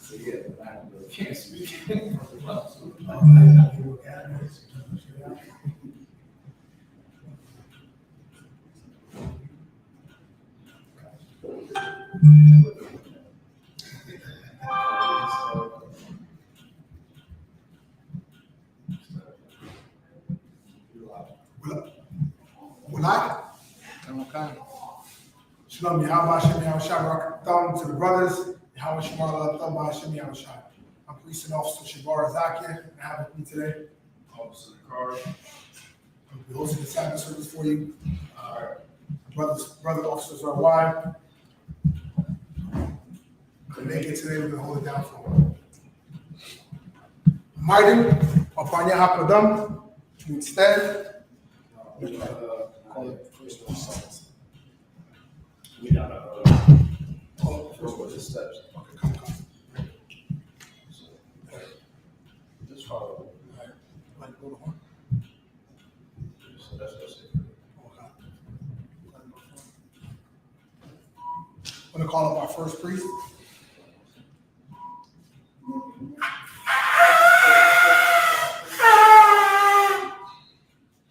So yeah, but I really can't speak. Shalom, Yahweh Hashem, Yahweh Shabbat, thumb to the brothers, Yahweh Shemar, thumb Hashem, Yahweh Shai. I'm Police and Officer Shabar Zakir, and I have with me today Officer Carr. I'll be hosting the Sabbath service for you. Brother officers are wide. Couldn't make it today, we're going to hold it down for them. Mighty, upon Yahapadam, instead. We got first was the steps. Okay, come. Just follow. Like, go to one. So that's what's it. Okay. I'm going to call up our first priest.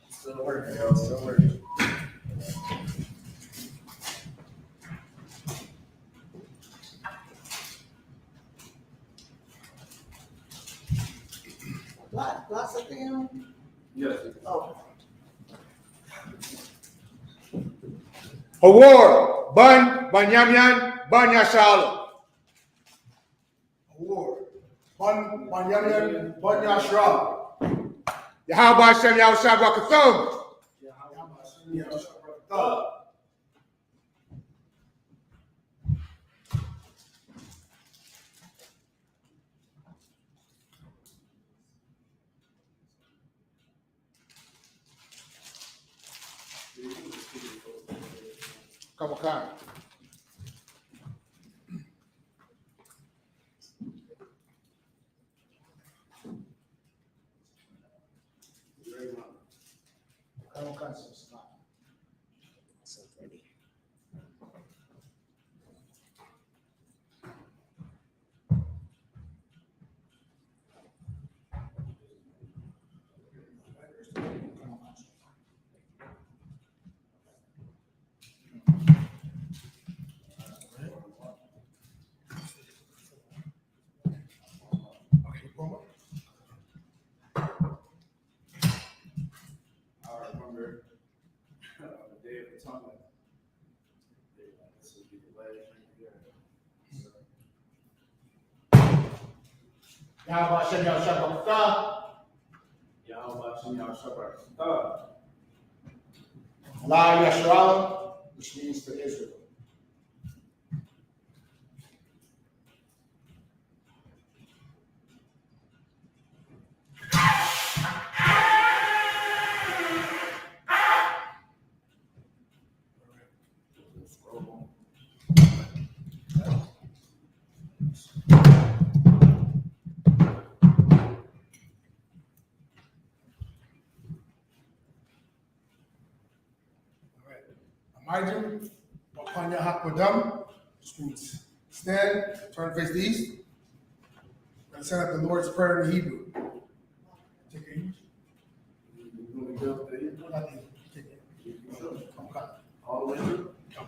Still working, y'all. Still working. Lots of them. Yes. Oh. Award, Banyamyan, Banyashala. Award. Banyamyan, Banyashra. Yahweh Hashem Yahweh Shabbat. Come on. I remember the day of atonement. This would be the last year. Yahweh Hashem Yahweh Shabbat. Yahweh Hashem Yahweh Shabbat. La Yashrael, which means to Israel. Amijim, upon Yahapadam, which means stand, turn face the east, and send up the Lord's Prayer in Hebrew. Take it English. Not the English. Take it. Come. All the way through? Come.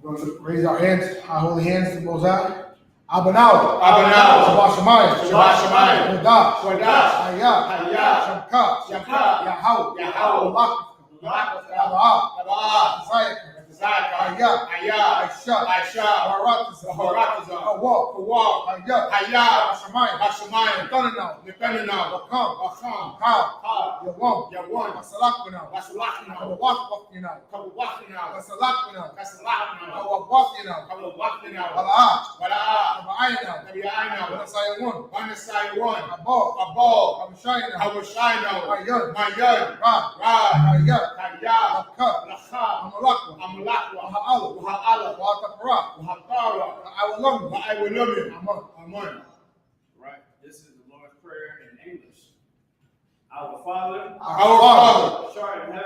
We're going to raise our hands, our holy hands to Mosai. Abanau. Shabbat Shemayim. Kodash. Hayah. Shamka. Yahau. Right. This is the Lord's Prayer in English. Our Father,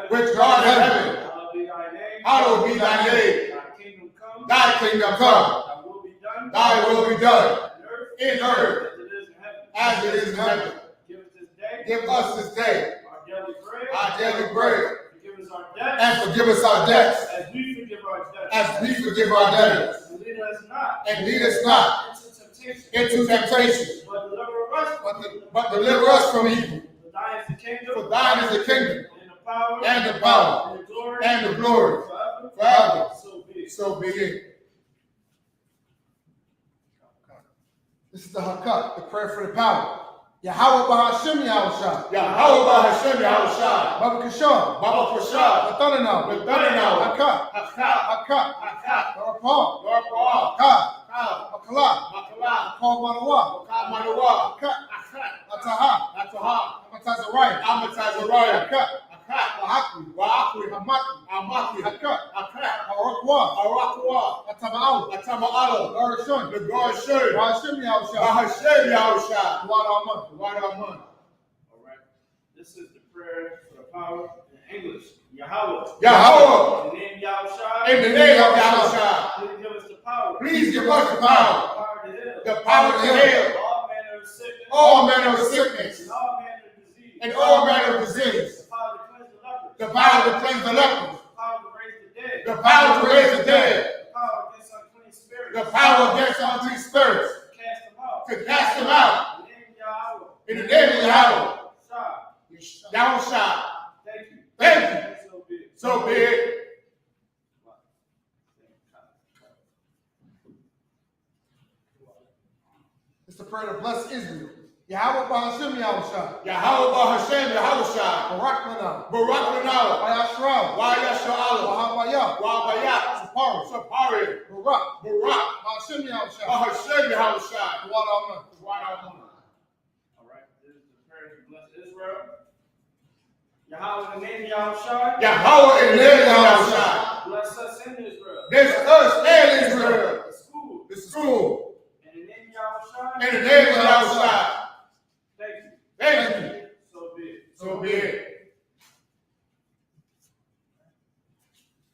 which art in heaven, hallowed be thy name. Hallowed be thy name. Thy kingdom come. Thy kingdom come. Thy will be Thy will be done in in earth as it is in heaven. as it is in heaven. Give us this day Give us this day our daily bread. our daily bread, Forgive us our debts and forgive us our debts as we forgive our debtors. as we forgive our debtors. And lead us not And lead us not into temptation, into temptation, but deliver us from evil. but deliver us from evil. For thine is the kingdom, For thine is the kingdom, and the power, and the power, and the glory, and the glory, forever. forever. So be it. So be it. This is the Hakak, the prayer for the power. Yahweh Bahashim Yahushua. Yahweh Bahashem Yahushua, Baba Kishon. Baba Prashad, Nathanael. Nathanael, Hakak. Hakak, Hakak. Hakak, Norapal. Norpal, Hakak. Kal, Makala. Makala, Paul Manawa. Kamanawa, Hakak. Hakak, Ataha. Ataha, Amatazariah. Amatazariah, Hakak. Hakak, Wahakwi. Wa'akwi, Hamaki. Amaki, Hakak. Hakak, Harakwa. Arakwa, Atama'al. Atama'ala, Garashun. the God Shur, Bahashim Yahushua. Bahashem Yahushua, Wadaman. Wadaman. All right. This is the prayer for the power in English. Yahweh. Yahweh, In the name Yahushua. in the name of Yahushua, Please give us the power. please give us the power, Power to heal. the power to heal All manner of sickness. all manner of sickness And all manner of disease. and all manner of disease, The power to cleanse the lepers. the power to cleanse the lepers, The power to raise the dead. the power to raise the dead, The power against unclean spirits. the power against unclean spirits, Cast them out. to cast them out In the name of Yahweh. in the name of Yahweh. Shah. Yahushua, Thank you. thank you. So be it. So be it. It's the prayer to bless Israel. Yahweh Bahashim Yahushua. Yahweh Bahashem Yahushua, Barak Lana. Barak Lanala, Wayashra. Wa'yasha'ala, Wahabaya. Wa'bayat, Sapari. Sapari, Barak. Barak, Bahashim Yahushua. Bahashem Yahushua, Wadaman. Wadaman. All right. This is the prayer to bless Israel. Yahweh in the name of Yahushua. Yahweh in the name of Yahushua, Bless us in Israel. bless us and Israel, The school. the school, In the name of Yahushua. in the name of Yahushua. Thank you. Thank you. So be it. So be it.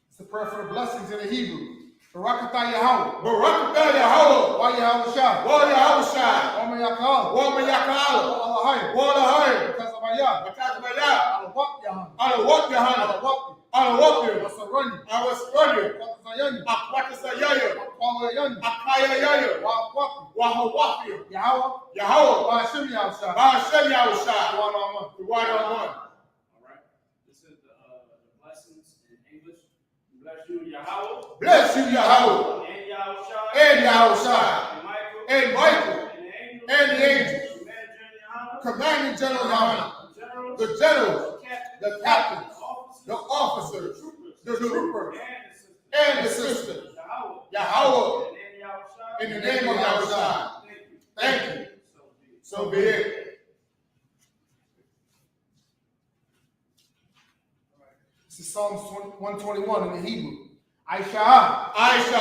It's the prayer for the blessings in the Hebrew. Barakatah Yahweh. Barakatah Yahweh, Wayahushua. Wa'yahushua, Wamayakal. Wa'mayaka'ala, Allahayim. Wa'lahayim, Tazavaya. Matazabaya, Alawak Yahan. Alawak-Yahanna, Alawak. Alawak-Yahanna, Wasarani. Awasrani, Watazayani. Akwakasayaya, Walayani. Akayayaya, Wahakwaku. Wahawafi, Yahweh. Yahweh, Bahashim Yahushua. Bahashem Yahushua, Wadaman. Wadaman. All right. This is the blessings in English. Bless you, Yahweh. Bless you, Yahweh, And Yahushua. and Yahushua, And Michael. and Michael, And and the angels, Commanding General Yohana. commanding General Yohanna, Generals. the generals, The the captains, officers. the officers, the troopers, And and the sisters. Yahweh. Yahweh, In in the name of Yahushua. Thank Thank you. you. So be it. So be it. This is Psalms 121 in the Hebrew. Aishah. I-S-U-P-K,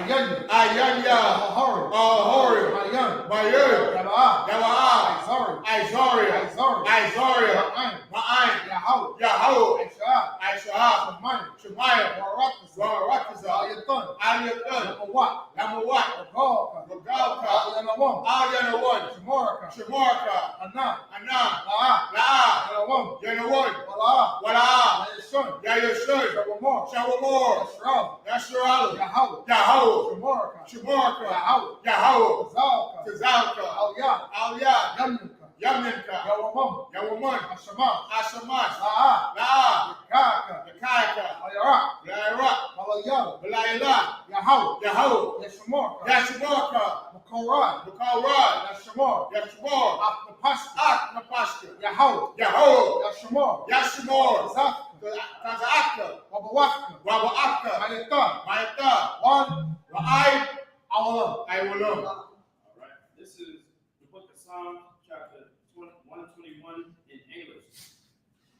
Ayan. I-S-U-P-K, Ahorim. Ahorim, Mayan. Mayur, Yabaa. Yawa'ah, Izari. Izaria, Izari. Izaria, Ma'ayin. Ma'ayin, Yahweh. Yahweh, Aishah. I-S-U-P-K, Shemayin. Shemaiah, Waratazah. Barakazah, Ayatan. Aliyatan, Yamawat. Namawat, Ragalka. Ragalka, Yanawam. Aliyanawan, Shemoraka. Shemarka, Anan. Anan, La'ah. La'ah, Yanawam. Yanawan, Wala'ah. Wala'ah, Yayashun. Yayashun, Shawamor. Shawamor, Yashral. Yashurala, Yahweh. Yahweh, Shemoraka. Shemarka, Yahweh. Yahweh, Zalka. Tazalka, Aliyah. Aliyah, Yamnuka. Yamninka, Yawamam. Yawaman, Hashemah. Ashamash, La'ah. La'ah, Yakaka. Yakaika, Ayarak. La'ira, Malayah. Balayla, Yahweh. Yahweh, Yeshemorka. Yashamarka, Makorad. Bukalrad, Yashemor. Yashmor, Aknapashka. Aknapashka, Yahweh. Yahweh, Yashemor. Yashmor, Zafka. Tazaka, Wabawafka. Waba'aka, Mayata. Mayata, One. Ra'ai, Awalam. I will know. All right. This is the book of Psalms, chapter 121 in English.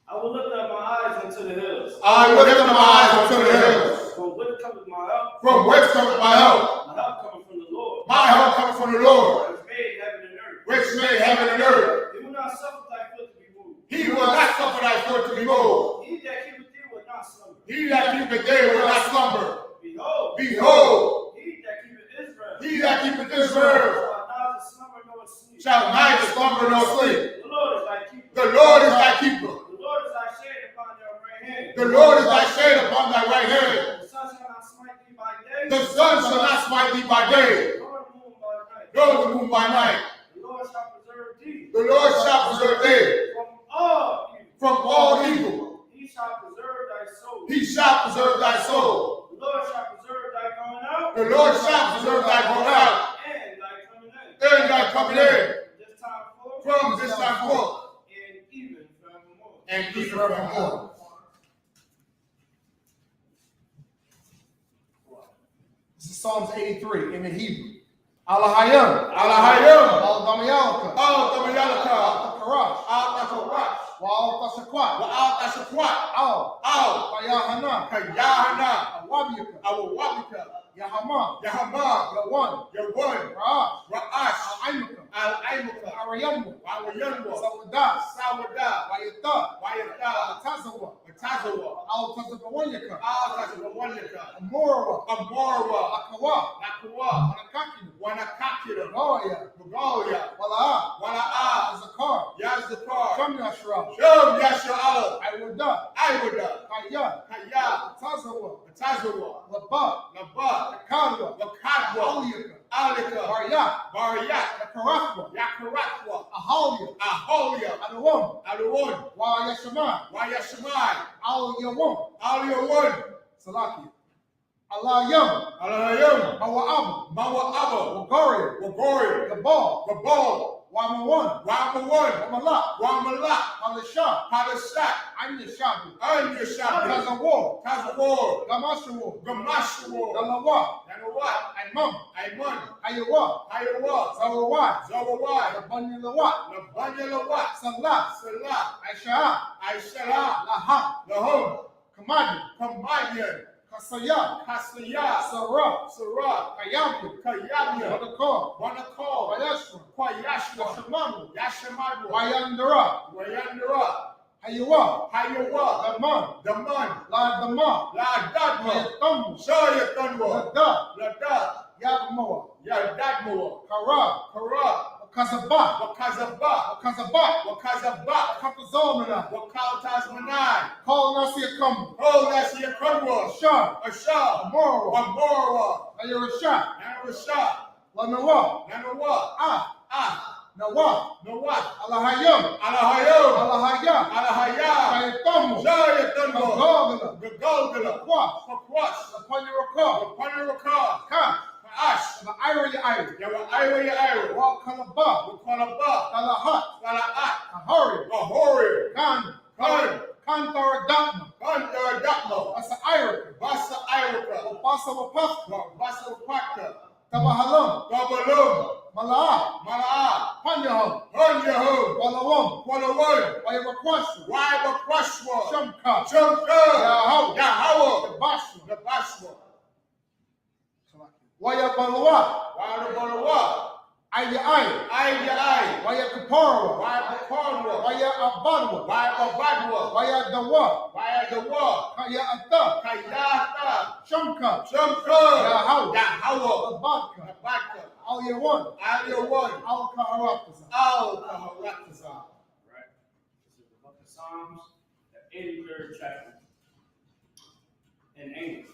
I will lift up my eyes unto the hills. I will lift my eyes unto the hills. From whence cometh my help? From whence cometh my help? My help cometh from the Lord. My help cometh from the Lord, Which made heaven and earth. which made heaven and earth. He will not suffer thy foot to be moved. He will not suffer thy foot to be moved. He that keepeth thee will not slumber. He that keepeth day will not slumber. Behold, Behold, he that keepeth Israel he that keepeth Israel shall neither slumber nor sleep. shall neither slumber nor sleep. The Lord is thy keeper. The Lord is thy keeper. The Lord is thy shade upon thy right hand. The Lord is thy shade upon thy right hand. The sun shall not smite thee by day. The sun shall not smite thee by day, Nor the moon by night. nor the moon by night. The Lord shall preserve thee The Lord shall preserve thee from all evil. from all evil. He shall preserve thy soul. He shall preserve thy soul. The Lord shall preserve thy going out. The Lord shall preserve thy going out And thy coming in. and thy coming in This time forth. from this time forth And even forevermore. and even forevermore. This is Psalms 83 in the Hebrew. Alahayim. Alahayim. Al-Damayalka. Al-Damayalka. Al-Karash. Al-Tashawat. Wa'al-Tashakwat. Al-Tashawat. Al. Al. Yahanna. Kayahana. Awabiyaka. Awawabika. Yahamah. Yahama. Yawan. Yawan. Ra'ash. Ra'ash. Al-Aimuka. Al-Aimuka. Arayamu. Wawayanwa. Sawadas. Sawada. Wayata. Wayata. Tazawa. Tazawa. Al-Tazabawanyaka. Al-Tashawanyaka. Amorawa. Amorwa. Akawa. Nakwa. Wanakakina. Wanakakira. Goya. Magalia. Wala'a. Wala'a. Zakar. Yazakar. Shem Yashra. Shem Yasha'ala. Iwada. Iwada. Kaya. Kaya. Tazawa. Tazawa. Laba. Naba. Kadwa. Wakadwa. Aliyaka. Alika. Baryak. Baryak. Karakwa. Yakarakwa. Ahalia. Aholia. Adawam. Alawon. Wa Yashamai. Wayashmai. Al Yawam. Aliyawon. Salaki. Allah Yam. Alayam. Mawa'abu. Mawa'aba. Wagari. Wagori. Gabal. Gabal. Wamawan. Wamawan. Wamalak. Wamalak. Alisha. Palashak. I'm the Shabu. Anyashabi. Tazawar. Tazawar. Gamashawu. Gamashawar. Dalawa. Nanawat. Imam. Aiman. Ayawa. Ayawa. Zawawat. Zawawat. Abanyalawat. Nabanyalawat. Salah. Salah. Aisha. Aishala. Laha. Lahom. Kamadi. Kambanyan. Kasaya. Kasaya. Sarah. Sarah. Kayabu. Kayamya. Wadakar. Wanakal. Wayashra. Kwayashwa. Yashamamu. Yashamadwa. Wayandara. Wayandara. Hayawa. Hayawa. Daman. Daman. La Dama. La Dadma. Yatamu. Shaya Tanwa. Lada. Lada. Yabmawa. Yadadmawa. Kara. Kara. Kazaba. Wakazaba. Kazaba. Wakazaba. Kapazomana. Wakaltazmanai. Call Nasia Kum. Oh, that's your Kunwa. Shah. Asha. Amora. Wamborwa. Ayarasha. Narasha. Lanawa. Nanawa. Ah. Ah. Nawa. Nawat. Alahayam. Alahayom. Alahaya. Alahaya. Kayatamu. Jaya Tanwa. Gogala. Gagalgala. Kwa. Fakwas. Apanyarakar. Wapanaraka. Ka. Ash. The Ira Ira. Yawa Ira Ira. Wakalaba. Wakalaba. Kalahat. Walaat. Ahari. Ahori. Kan. Kan. Kantara Datma. Kandar Datma. Asa Ira. Basa Iraka. Wapasa Wapafka. Basa Pakta. Tabahalam. Gabalum. Mala'a. Malaa. Panyaham. Hanyahum. Walawam. Walawan. Wayabakwashu. Waiba Kwashwa. Shamka. Chumka. Yahaw. Yahawa. Bashwa. The Bashwa. Wayabalawa. Waiba Aya Aya. Ai. Wayakaparawa. Waiba Kwanwa. Waya Abadwa. Waiba Badwa. Waya Dawa. Waiba Kaya Ata. Kayata. Shamka. Chumka. Yahaw. Yahawa. Abadka. The Badka. Al Yawan. Aliyawan. Al Kaharataza. Al Kaharataza. Right? This is the book of Psalms, the 83rd chapter. In English.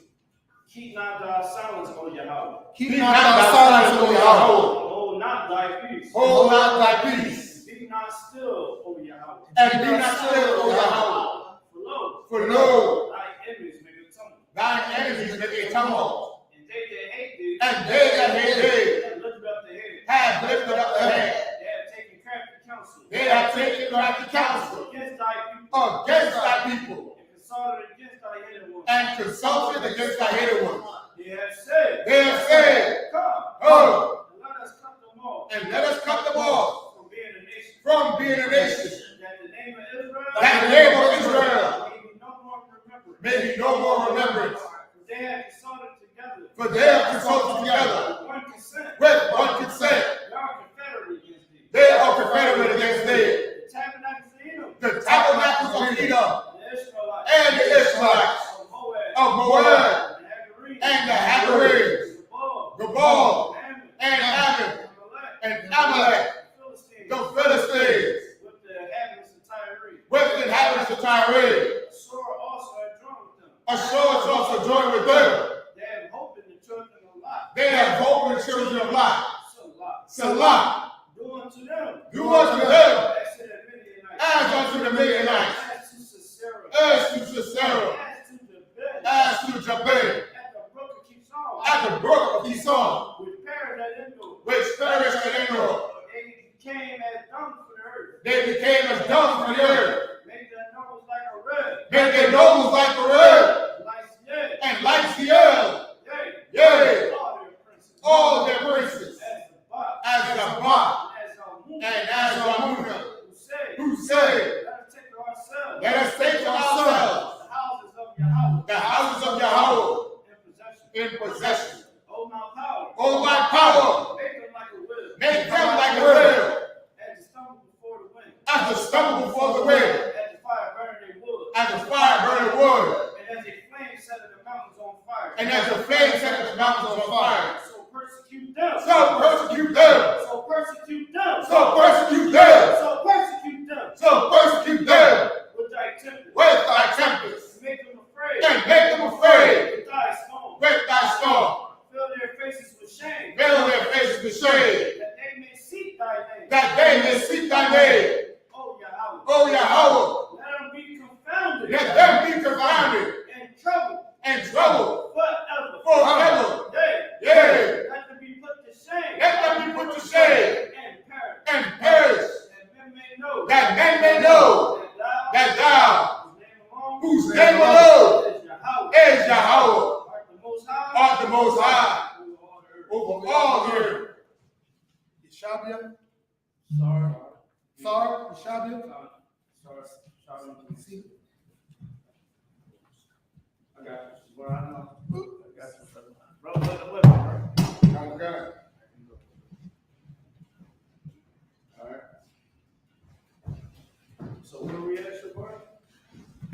Keep not thy silence, O Yahweh. Keep not thy silence, O Yahweh. Hold not thy peace. Hold not thy peace. Be not still, O Yahweh. And be not still, O Yahweh. For lo, For lo, thy enemies make a tumult. thine enemies make a tumult. And they that hate thee, And they that hate thee have lifted up the head. have lifted up the head. They have taken crafty counsel. They have taken crafty counsel Against thy people. against thy people. And consulted against thy hidden ones. And consulted against thy hated ones. They have said, They have said, Come, Come, and let us cut them off. and let us cut them off From being a nation. from being a nation. That the name of Israel. That the name of Israel may be no more remembered. may be no more remembrance. For they have consulted together. For they have consulted together With one consent. with one consent. They are confederate against thee. They are confederate against thee. The tabernacles of Edom. The tabernacles of Edom The Israelites. and the Israelites Of Moab. of Moab And the Hagarenes. and the Hagarenes, Gabal. Gabal Ammon. and Ammon, They have voted the children of Lot. Salah. Salah. Do unto them. Do unto them As to the Midianites. as unto the Midianites. As to Sisera. As to Sisera. As to Jabez. As to Jabez. At the brook of Kishon. At the brook of Kishon. Which perished at Endor. Which perished at Endor. They became as dung for the earth. They became as dung for the earth. Made their nose like a red. Made their nose like a red. Like yea. And like the earth. Yea. Yea. All their princes. All their princes. As the Bach. As the As Bach. Almuna. And as Ramuna. Who said. Who said, Let us take to ourselves. let us take to ourselves The houses of Yahweh. the houses of Yahweh In possession. in possession. Oh my power. Oh, my power. Make them like a will. Make them like a will. As the stumble before the wind. As the stubble before the wind. As the fire burning their wood. As the fire burning wood. And as a flame setting the mountains on fire. And as the flame set the mountains on fire. So persecute them. So persecute them. So persecute them. So persecute them. So persecute them. So persecute them With thy tempest. with thy tempest. And make them afraid. And make them afraid With thy storm. with thy storm. Fill their faces with shame. Veil their faces with shame. That they may seek thy name. That they may seek thy name. Oh Yahweh. O Yahweh. Let them be confounded. Let them be confounded And troubled. and troubled Forever. forever. Yea. Yea. Let them be put to shame. Let them be put to shame And perish. and perish. That men may know. That men may know That thou. that thou, Whose whose name alone is Yahweh. is Yahweh, Art the Most High. art the Most High Over all the earth. over all the earth. Yeshabia, Sorry. Sar, Yeshabia. Sorry. I got you. Well, I know. I got you. Bro, what, bro? Okay. All right. So where are we at, Shabar?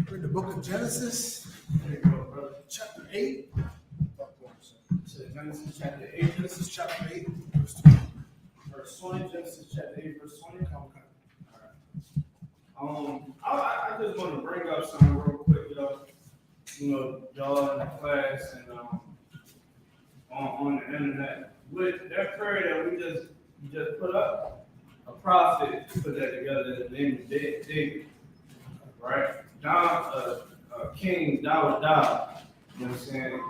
We're in the book of Genesis, There you go, brother. chapter 8. So Genesis chapter 8, Genesis chapter 8, verse 20. verse 20. Genesis chapter 8, verse 20. I just want to bring up something real quick, y'all. You know, y'all in the class and on the internet. With that prayer that we just put up, a prophet put that together. His name is David, right? King David, you know what I'm saying?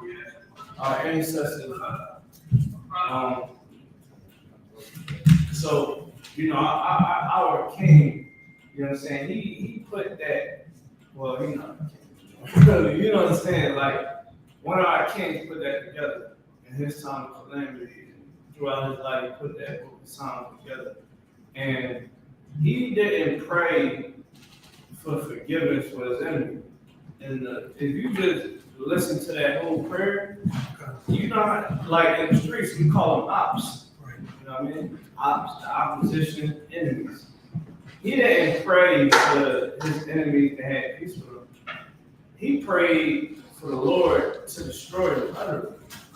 Our ancestors. So, you know, our king, you know what I'm saying? He put that, well, you know, you know what I'm saying? Like, one of our kings put that together in his time of calamity. Throughout his life, he put that book of Psalms together. And he didn't pray for forgiveness for his enemy. And if you just listen to that whole prayer, you know, like in the streets, we call them ops. You know what I mean? Ops, the opposition, enemies. He didn't pray for his enemies to have peace with him. He prayed for the Lord to destroy them utterly.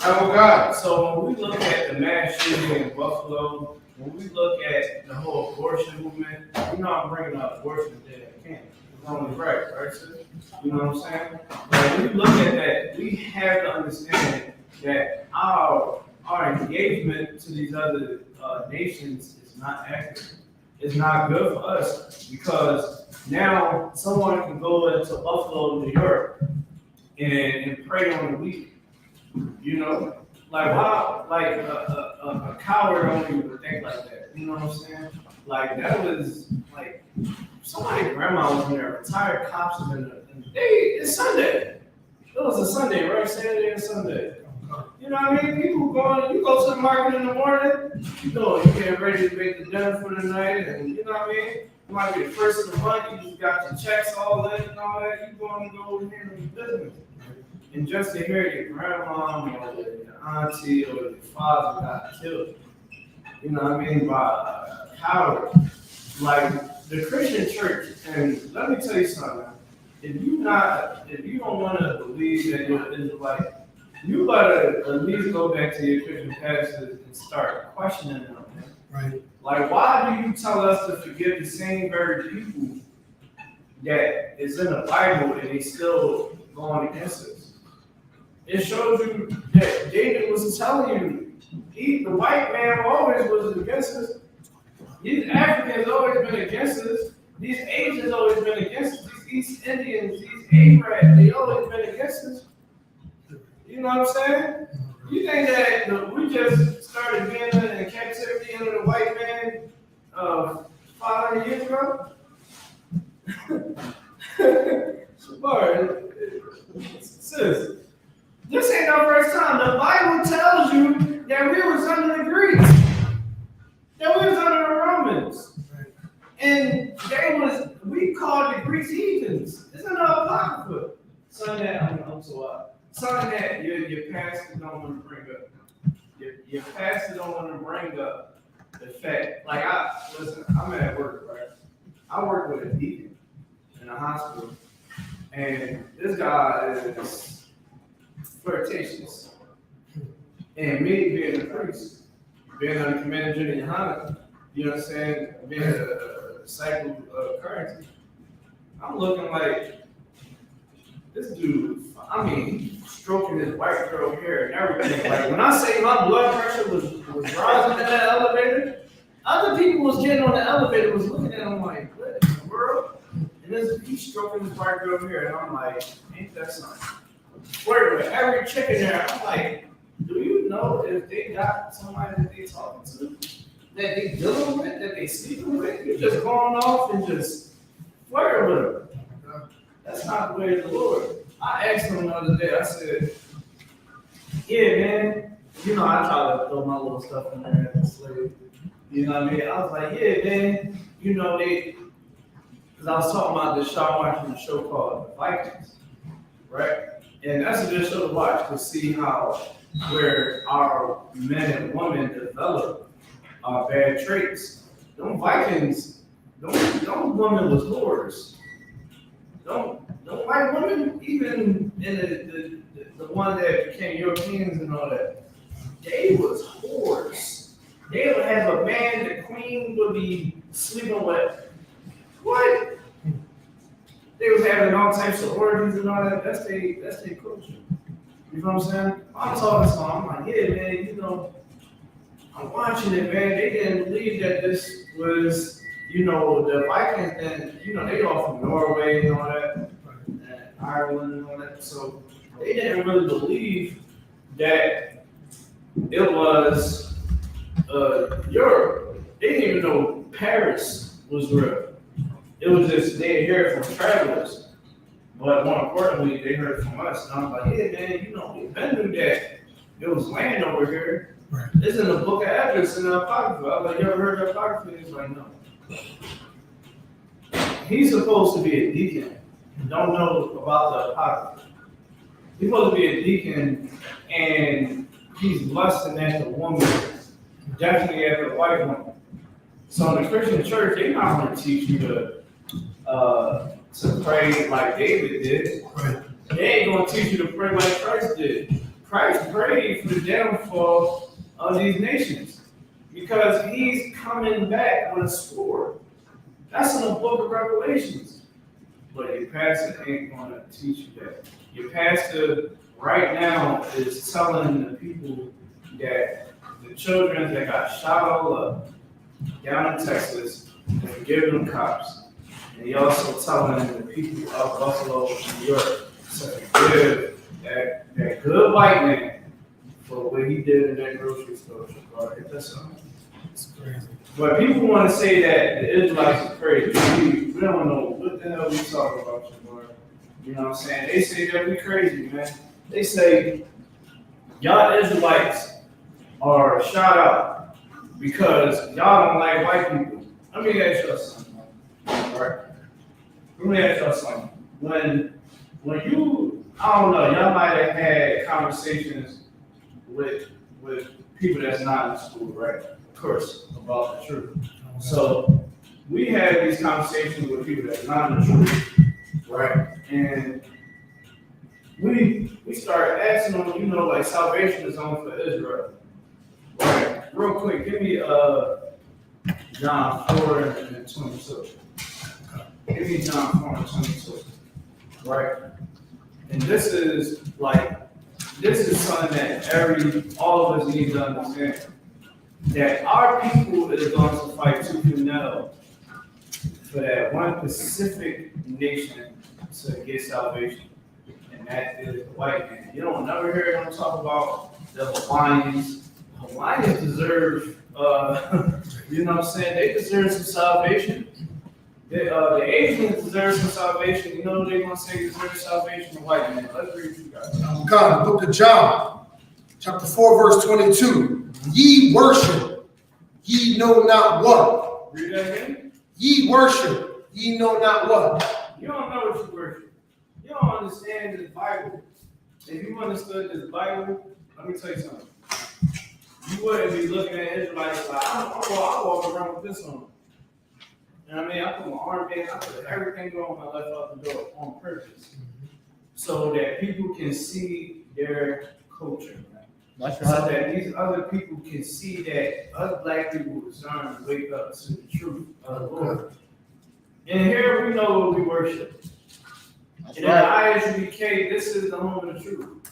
Oh God. So when we look at the mass shooting in Buffalo, when we look at the whole abortion movement, you know I'm bringing up abortion today. I can't. It's only right, sir? You know what I'm saying? But when we look at that, we have to understand that our engagement to these other nations is not accurate. It's not good for us because now someone can go into Buffalo, New York, and pray on the week. You know, like wow, like a coward don't even think like that. You know what I'm saying? Like that was like somebody grandma was in there, retired cops was in the day. It's Sunday. It was a Sunday, right? Saturday and Sunday. You know what I mean? People going, you go to the market in the morning, you getting ready to make the dinner for the night, and you know what I mean? It might be the first of the month, you just got your checks all in and all that, you going to go handle your business. And just to hear your grandma or your auntie or your father got killed, you know what I mean, by a coward. Like the Christian church, and let me tell you something, if you don't want to believe that you're an Israelite, you gotta at least go back to your Christian pastors and start questioning them. Right. Like, why do you tell us to forgive the same very people that is in the Bible and they still going against us? it shows you that David was telling you, the white man always was against us. These Africans always been against us. These Asians always been against us. These East Indians, these Arabs, they always been against us. You know what I'm saying? You think that we just started being in captivity under the white man 500 years ago? Sis, this ain't our first time. The Bible tells you that we was under the Greeks, that we was under the Romans, and we called the Greeks heathens. It's an apocrypha. Something that something that your pastor don't want to bring up. Your pastor don't want to bring up the fact. Like I'm at work, right? I work with a deacon in a hospital, and this guy is flirtatious. And me being a priest, being on the command of GEN.YAHANNA, you know what I'm saying, being a disciple of currency, I'm looking like this dude. I mean, stroking his white girl hair and everything. Like when I say my blood pressure was rising in that elevator, other people was getting on the elevator, was looking at him like, what in the world? And he's stroking his white girl hair, and I'm like, ain't that something? Flirting with every chick in there. I'm like, do you know if they got somebody that they talking to, that they dealing with, that they sleeping with? You're just going off and just flirting with them. That's not the way of the Lord. I asked him the other day, I said, yeah, man, you know, I try to throw my little stuff in there as a slave. You know what I mean? I was like, yeah, man, you know, because I was talking about this show, I'm watching a show called The Vikings, right? And that's a good show to watch to see where our men and women develop our bad traits. Them Vikings, them women was whores. Don't white women, even in the one that became Europeans and all that, they was whores. They would have a man, the queen would be sleeping with. What? They was having all types of orgies and all that. That's their culture. You know what I'm saying? I'm talking to them. I'm like, yeah, man, you know, I'm watching it, man. They didn't believe that this was, you know, the Vikings, and, you know, they all from Norway and all that, and Ireland and all that. So they didn't really believe that it was Europe. They didn't even know Paris was real. It was just, they heard it from travelers. But more importantly, they heard it from us. And I was like, yeah, man, you know, we've been through that. It was land over here. Right. It's in the book of Esdras in the Apocrypha. I was like, you ever heard of the Apocrypha? He's like, no. He's supposed to be a deacon. Don't know about the Apocrypha. He's supposed to be a deacon, and he's lusting at the woman, definitely at the white woman. So in the Christian church, they're not going to teach you to pray like David did. Right. They ain't going to teach you to pray like Christ did. Christ prayed for the downfall of these nations because he's coming back with a sword. That's in the book of Revelations. But your pastor ain't going to teach you that. Your pastor right now is telling the people that the children that got shot all up down in Texas, and giving them cops. And he also telling the people of Buffalo, New York, to forgive that good white man for what he did in that grocery store. That's crazy. But people want to say that the Israelites are crazy. We don't know what the hell we talking about, you know what I'm saying? They say that we crazy, man. They say y'all Israelites are shot out because y'all don't like white people. Let me ask y'all something. All right? Let me ask y'all something. When you, I don't know, y'all might have had conversations with people that's not in school, right? Of course, about the truth. So we have these conversations with people that's not in the truth, right? And we start asking them, you know, like salvation is only for Israel. Right. Real quick, give me John 4 and 22. Give me John 4 and 22. Right? And this is like this is something that all of us need to understand. That our people is going to fight tooth and nail for that one specific nation to get salvation. And that is the white man. You don't never hear them talk about the Hawaiians. Hawaiians deserve, you know what I'm saying? They deserve some salvation. The Asians deserve some salvation. You know what they're going to say deserve salvation? The white man. Let's read what you got. God, the book of John, chapter 4, verse 22. Ye worship, ye know not what. Read that again. Ye worship, ye know not what. You don't know what you worship. You don't understand this Bible. If you understood this Bible, let me tell you something. You wouldn't be looking at Israelites like, I walk around with this on. You know what I mean? I put my armband, I put everything on my left out the door on purpose. So that people can see their culture. That's So that these other people can see that us black people are starting to wake up to the truth of the Lord. And here we know what we worship. That's And right. in the ISUPK, this is the home of the truth.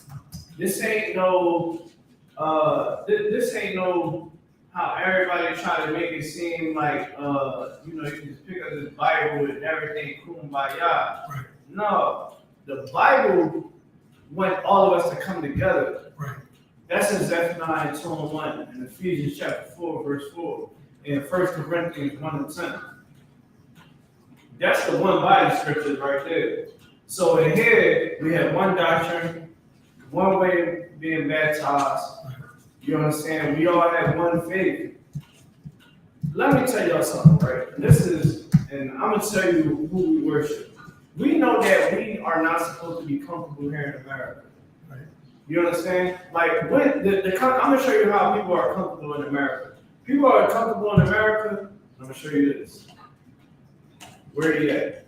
This ain't no, this ain't no how everybody try to make it seem like, you know, you can just pick up this Bible and everything kumbaya. Right. No, the Bible want all of us to come together. Right. That's in Zephaniah 2:1, and Ephesians chapter 4, verse 4, and 1 Corinthians 1:10. That's the one body scriptures right there. So in here, we have one doctrine, one way of being baptized. You understand? We all have one faith. Let me tell y'all something, right? And I'm gonna tell you who we worship. We know that we are not supposed to be comfortable here in America. Right. You understand? Like when I'm gonna show you how people are comfortable in America. People are comfortable in America. I'm gonna show you this. Where are you at?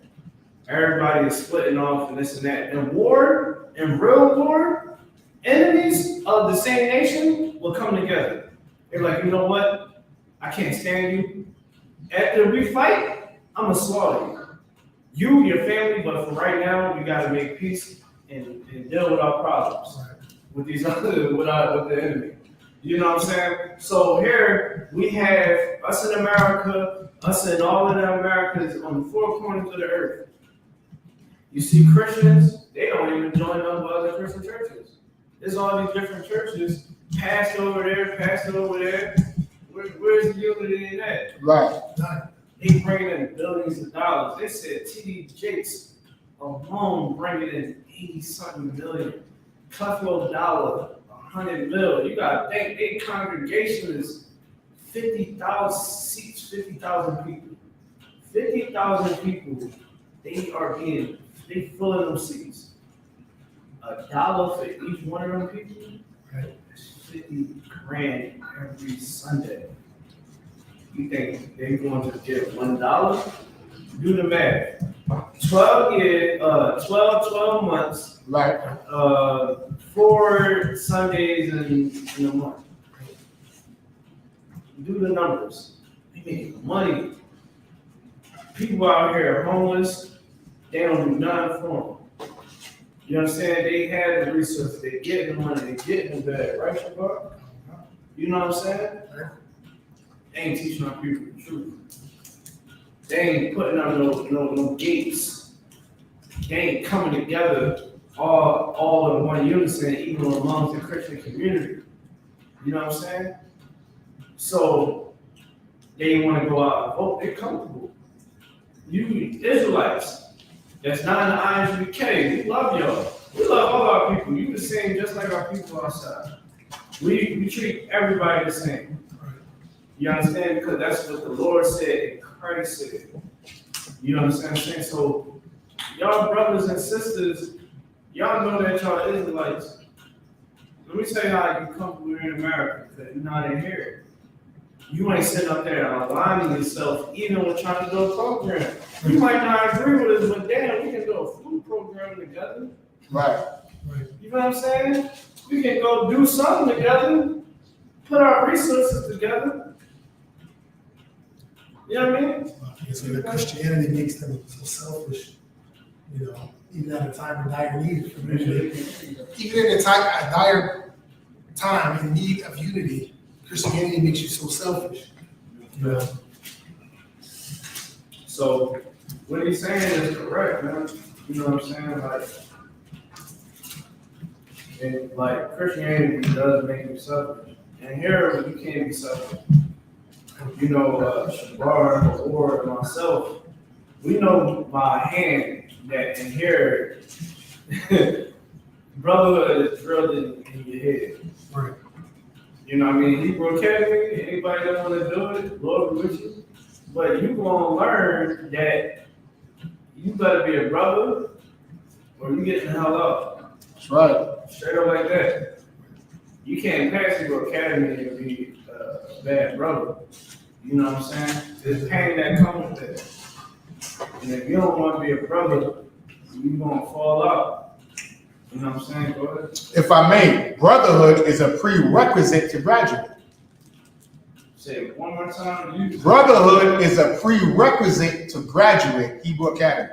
Everybody is splitting off and this and that. In war, in real war, enemies of the same nation will come together. They're like, you know what? I can't stand you. After we fight, I'm gonna slaughter you. You, your family, but for right now, we gotta make peace and deal with our problems with these other with the enemy. You know what I'm saying? So here we have us in America, us in all of the Americas on the four corners of the earth. You see Christians, they don't even join up with other Christian churches. There's all these different churches, passed over there, passed over there. Where's the unity in that? Right. They bringing in billions of dollars. They said T.D. Jakes alone bringing in 80-something million. Creflo Dollar, 100 mil. You got to think, their congregation is 50,000 seats, 50,000 people. 50,000 people, they filling them seats. $1 for each one of them people, Right. that's 50 grand every Sunday. You think they're going to get $1? Do the math. 12 months, Right. 4 Sundays in a month. Do the numbers. They making money. People out here are homeless. They don't do nothing for them. You understand? They have the resources. They get the money. They get the bag. Right, Shabbat? You know what I'm saying? They ain't teaching our people the truth. They ain't putting up no gates. They ain't coming together all in one unison, even amongst the Christian community. You know what I'm saying? So they want to go out and vote. They're comfortable. You Israelites, that's not in the I.S.U.P.K. We love y'all. We love all our people. You the same, just like our people outside. We treat everybody the same. You understand? Because that's what the Lord said and Christ said. You understand what I'm saying? So, y'all brothers and sisters, y'all know that y'all Israelites. Let me tell you how you comfortable in America, because you're not in here. You ain't sitting up there aligning yourself, even with trying to do a program. You might not agree with us, but damn, we can do a food program together. Right. You know what I'm saying? We can go do something together, put our resources together. You know what I mean? So that Christianity makes them so selfish, you know. even at a time of dire need. Even in a dire time in need of unity, Christianity makes you so selfish. Yeah. So what he's saying is correct, man. You know what I'm saying? Like Christianity does make you selfish. And here you can't be selfish. You know, Shabar or myself, we know by hand that in here, brotherhood is drilled in your head. Right. You know what I mean? Hebrew Academy, anybody that want to do it, Lord be with you. But you gonna learn that you better be a brother or you getting the hell out. That's right. Straight up like that. You can't pass Hebrew Academy and be a bad brother. You know what I'm saying? There's pain that comes with it. And if you don't want to be a brother, you're gonna fall out. You know what I'm saying? Go ahead. If I may, brotherhood is a prerequisite to graduate. Say it one more time. Brotherhood is a prerequisite to graduate Hebrew Academy.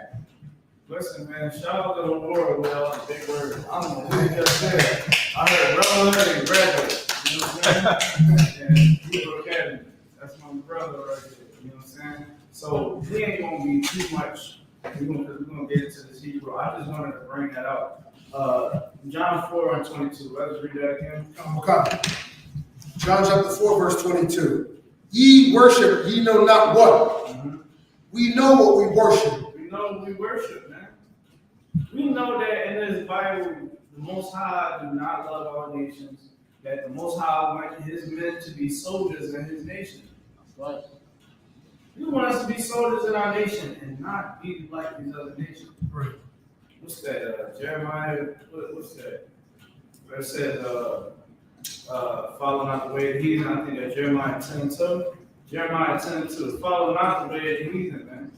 Listen, man, shout out to the Lord with all the big words. I don't know what he just said. I heard brotherhood and graduate. You know what I'm saying? And Hebrew Academy. That's my brother right there. You know what I'm saying? So we ain't gonna be too much. We're gonna get into this Hebrew. I just wanted to bring that out. John 4:22. Let's read that again. Okay. John chapter 4, verse 22. Ye worship, ye know not what. Mm-hmm. We know what we worship. We know what we worship, man. We know that in this Bible, the Most High do not love all nations. That the Most High wants his men to be soldiers in his nation. Right. He wants us to be soldiers in our nation and not be like these other nations. Right. What's that? Jeremiah, what's that? Where it says, follow not the way of the heathen. I think that's Jeremiah 10:2. Jeremiah 10:2. Follow not the way of the heathen, man.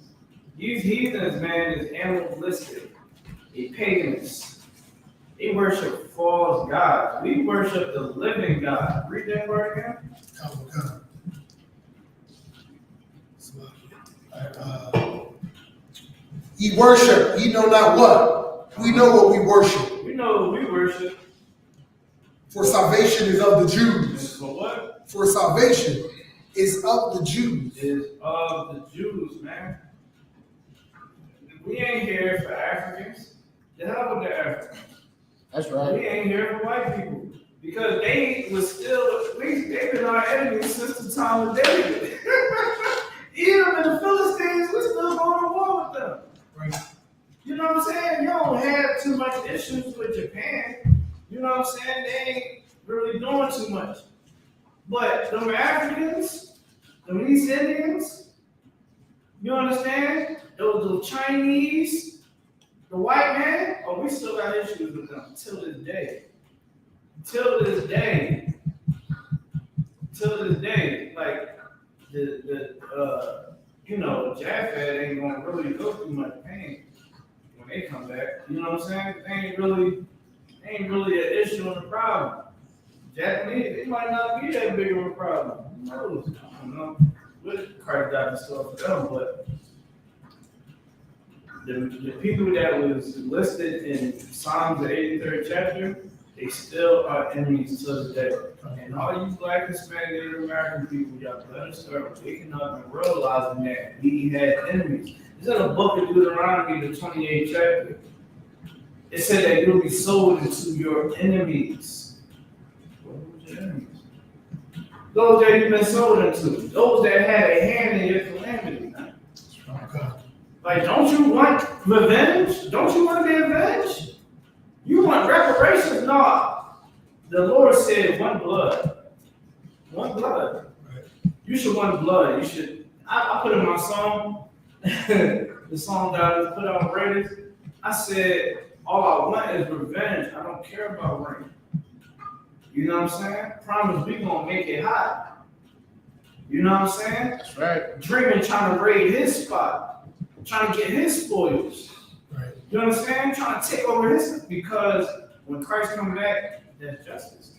These heathens, man, is animalistic. They paganists. They worship false gods. We worship the living God. Read that word again. Ye worship, ye know not what. We know what we worship. We know what we worship. For salvation is of the Jews. For what? For salvation is of the Jews. Is of the Jews, man. We ain't here for Africans. The hell with the Africans. That's We ain't here for white people. Because they was still, they've been our enemies since the time of David. Even in the Philistines, we're still going to war with them. Right. You know what I'm saying? You don't have too much issues with Japan. You know what I'm saying? They ain't really doing too much. But them Africans, them East Indians, you understand? Those Chinese, the white man, oh, we still got issues with them till this day. Till this day. Till this day. Like, you know, Japheth ain't gonna really go through much pain when they come back. You know what I'm saying? They ain't really an issue and a problem. Japanese, it might not be that big of a problem. Who knows? I don't know. What Christ got in store for them, but the people that was listed in Psalms the 83rd chapter, they still are enemies to this day. And all you Black, Hispanic, Native American people, y'all better start waking up and realizing that we had enemies. It's in the book of Deuteronomy, the 28th chapter. It said that you'll be sold into your enemies. What was your enemies? Those that you've been sold into. Those that had a hand in your calamity. Like, don't you want revenge? Don't you want to be avenged? You want reparations? No. The Lord said one blood. One blood. Right. You should want blood. You should. I put in my song, the song that I just put on Reddit. I said, all I want is revenge. I don't care about rain. You know what I'm saying? Promise we gonna make it hot. You know what I'm saying? That's right. Dreaming trying to raid his spot, trying to get his spoils. Right. You know what I'm saying? Trying to take over his, because when Christ comes back, that's justice.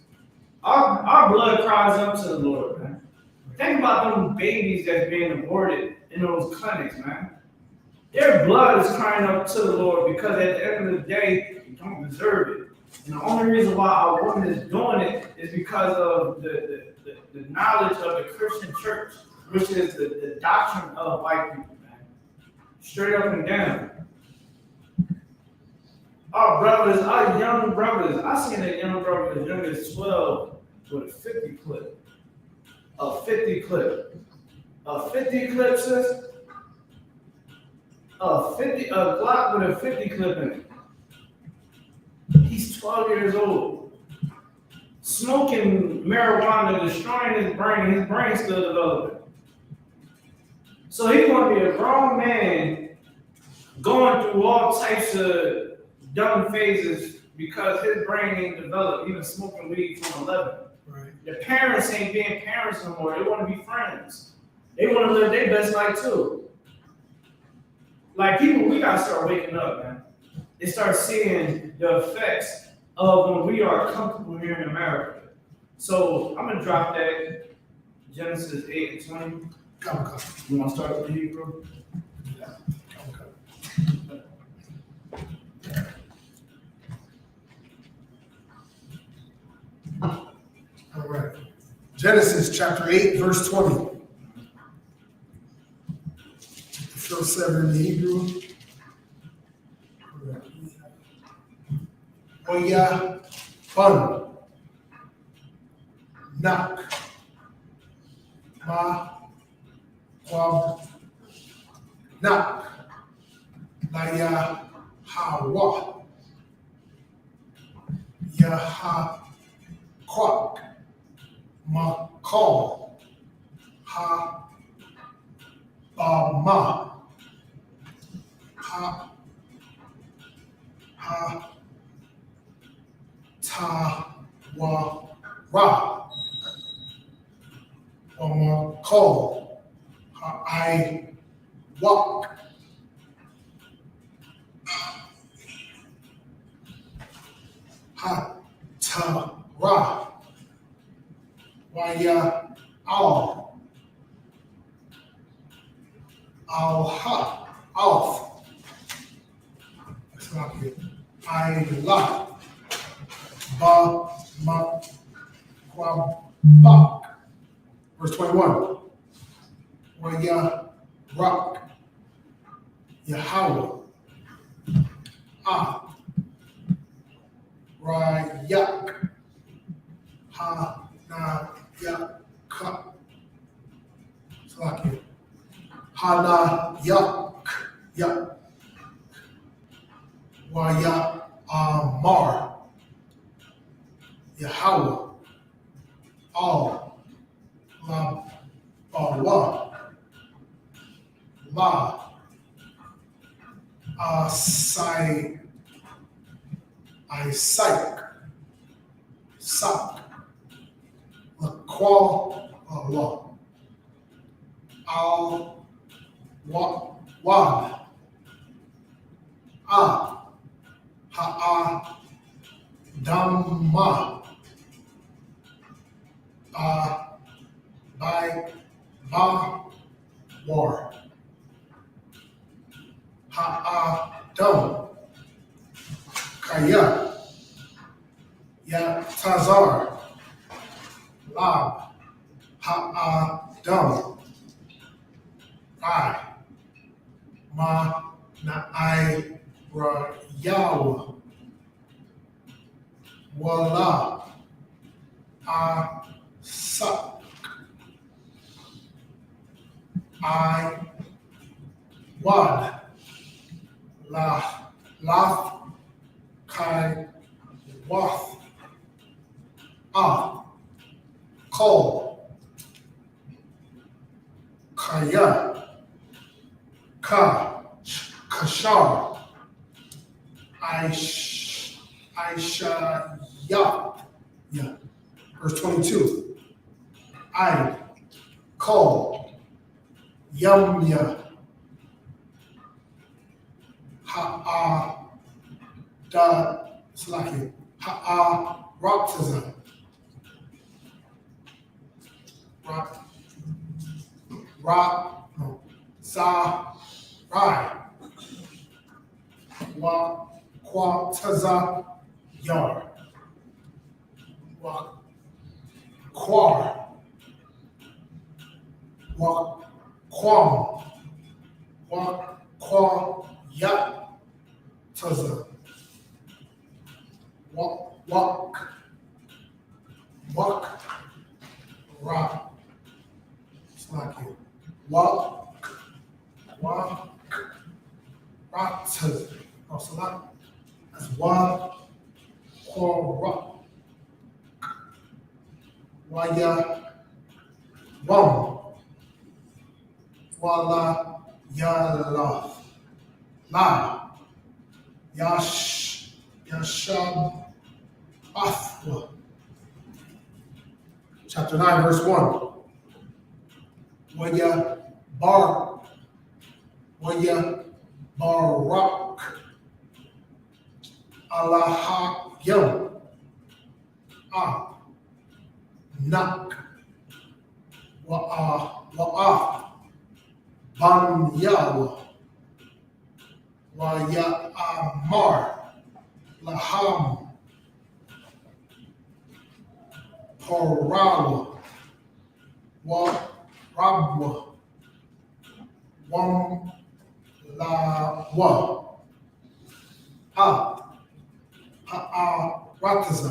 Our blood cries up to the Lord, man. Think about them babies that's being aborted in those clinics, man. Their blood is crying out to the Lord because at the end of the day, you don't deserve it. And the only reason why our woman is doing it is because of the knowledge of the Christian church, which is the doctrine of white people, man. Straight up and down. Our brothers, our young brothers, I seen a young brother as young as 12 with a 50 clip. A 50 clip. A 50 clip, sis? A Glock with a 50 clip in it. He's 12 years old. Smoking marijuana, destroying his brain's still developing. So he's going to be a grown man going through all types of dumb phases because his brain ain't developed, even smoking weed from 11. Right. The parents ain't being parents no more. They want to be friends. They want to live their best life too. Like people, we gotta start waking up, man. And start seeing the effects of when we are comfortable here in America. So I'm gonna drop that Genesis 8:20. Come. You want to start with the Hebrew? All right. Genesis chapter 8, verse 20. Verse 7 in the Hebrew. Oya fun. Knock. Ma. Quab. Knock. Naya. Hawa. Yaha. Quack. Ma. Call. Ha. Ma. Ha. Ha. Ta. Wa. Ra. Call. Ha. I. Walk. Ha. Ta. Ra. Waya. Al. Al. Ha. Off. That's not good. I la. Ba. Ma. Qua. Bak. Verse 21. Waya. Rock. Yahweh. Ah. Rayak. Ha. Na. Ya. Ka. Slack. Hana. Yak. Yak. Waya. Amar. Yahweh. All. La. Bawa. La. Asai. Isaac. Sak. Laqual. Allah. Al. Wad. Ah. Ha'a. Dhamma. By. War. Ha'adam. Kaya. Ya Tazar. Lab. Ha'adam. I. Ma. Na'ai. Yawa. Wala. Sa. I. Wad. Lath. Kai. Wath. Kol. Kaya. Kashar. Aisha. Yeah. Verse 22. I. Kol. Yamya. Ha'a. Da. Slaki. Ha'a. Raptism. Rock. No. Sa. Rai. Quataza yar. Quar. Quam. Yat. Taza. Wak. Rock. It's like it. Wak. Taza. No, it's not. That's wak. Rock. Waya. Wam. Wala. Yala. La. Yashab. Athwa. Chapter 9, verse 1. Waya Barak. Allah Yom. Nak. Wa'ah. Ban Yawa. Waya Amar. Laham. Parawa. Rabwa. Wam Lawa. Rataza.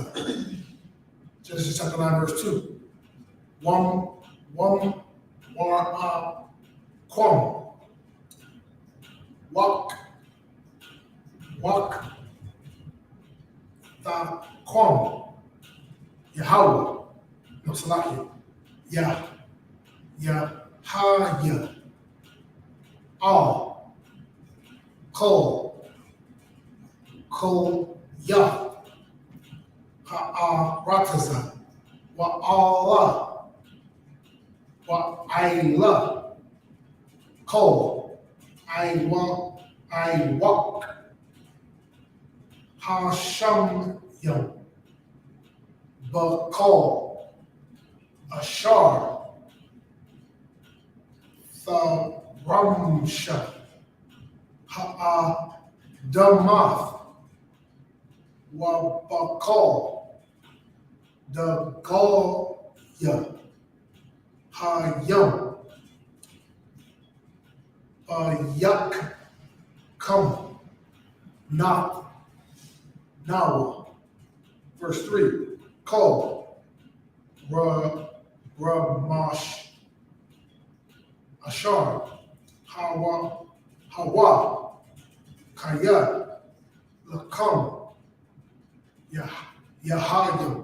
Genesis chapter 9, verse 2. Wam War Quam. Wak Ta Quam. Yahweh. No, Salaki. Yahya. All. Kol. Yah. Rataza. Wa'ala. Wa'ayla. Kol. Iwak. Hasham Yom. Bakal. Ashar. Tharamsha. Damath. Wabakal. Dagaya. Hayam. Yak. Come. Not. Now. Verse 3. Call. Ramash. Ashar. Hawa. Kaya. Lakam. Yahaya.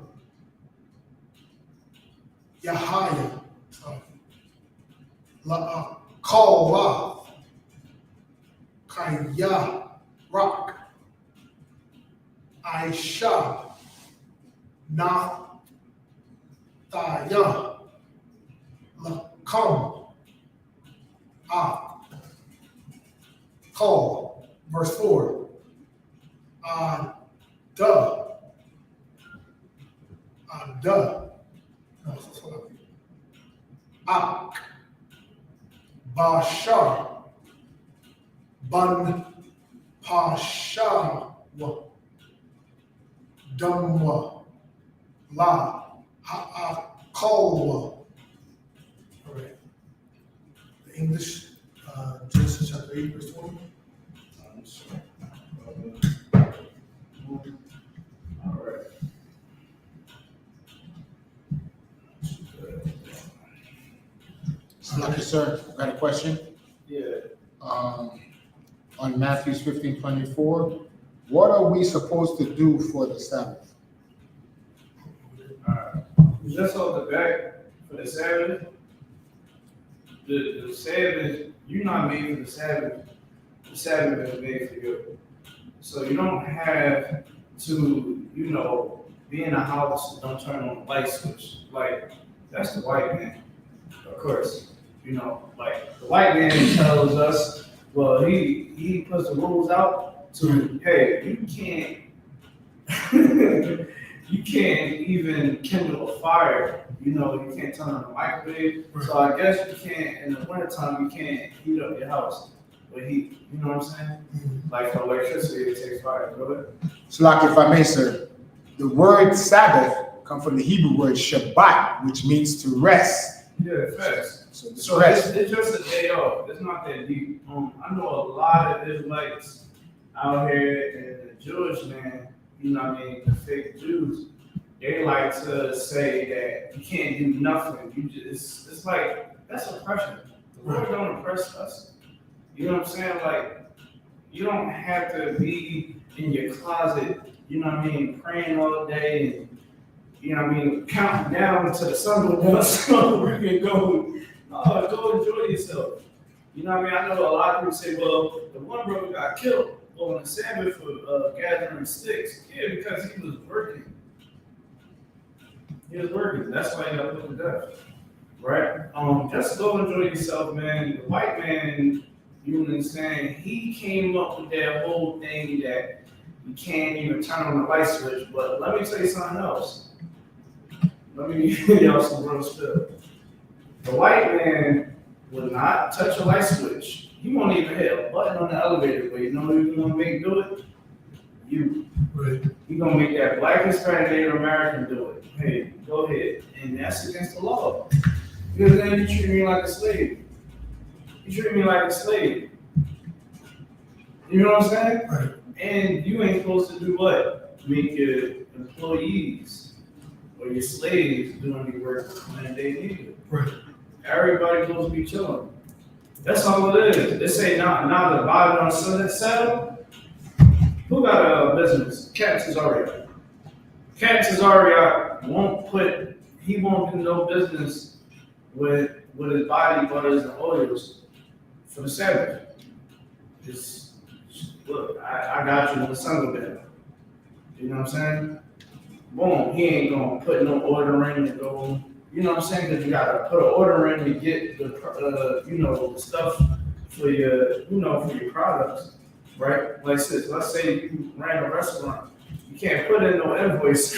Kala. Kaya. Rock. Aisha. Taya. Lakam. Call. Verse 4. Duh. Ak. Bashar. Bun. Pashawa. Dumwa. La. Ha'akolwa. All right. The English, Genesis chapter 8, verse 20. All right. Okay, sir, I've got a question. Yeah. On Matthew 15:24, what are we supposed to do for the Sabbath? All right. Just off the back for the Sabbath. The Sabbath, you're not made for the Sabbath. The Sabbath is made for you. So you don't have to, be in a house and don't turn on the light switch. Like, that's the white man. Of course, like the white man tells us, well, he puts the rules out to, hey, you can't even kindle a fire. You can't turn on the microwave. So I guess you can't, in the wintertime, you can't heat up your house. with heat. You know what I'm saying? Like for electricity, it takes fire. Go ahead. So, like, if I may, sir, the word Sabbath comes from the Hebrew word Shabbat, which means to rest. Yeah, facts. So, this So rest. it's just a day off. It's not that deep. I know a lot of Israelites out here and the Jewish man, you know what I mean, the fake Jews, they like to say that you can't do nothing. You just, it's like, that's oppression. The Lord don't oppress us. You know what I'm saying? Like, you don't have to be in your closet, you know what I mean, praying all day and, you know what I mean, counting down to the sun will go somewhere and go, go enjoy yourself. You know what I mean? I know a lot of people say, well, the one brother got killed on the Sabbath for gathering sticks. Yeah, because he was working. He was working. That's why he got put to death. Right? Just go enjoy yourself, man. The white man, you understand, he came up with that whole thing that you can't even turn on the light switch. But let me tell you something else. Let me give y'all some real stuff. The white man will not touch a light switch. He won't even hit a button on the elevator, but you know who he's gonna make do it? You. Right. He's gonna make that black Hispanic Native American do it. Hey, go ahead. And that's against the law. Because then you treat me like a slave. You treat me like a slave. You know what I'm saying? Right. And you ain't supposed to do what? Make your employees or your slaves doing the work when they need it. Right. Everybody's supposed to be chilling. That's all it is. They say not the Bible on Sunday settle. Who got a business? Captain Cesario. Captain Cesario he won't do no business with his body butters and oils for the Sabbath. Just look, I got you when the sun go down. You know what I'm saying? Boom, he ain't gonna put no order in to go. You know what I'm saying? Because you gotta put an order in to get the the stuff for your for your products, right? Like let's say you ran a restaurant, you can't put in no invoice.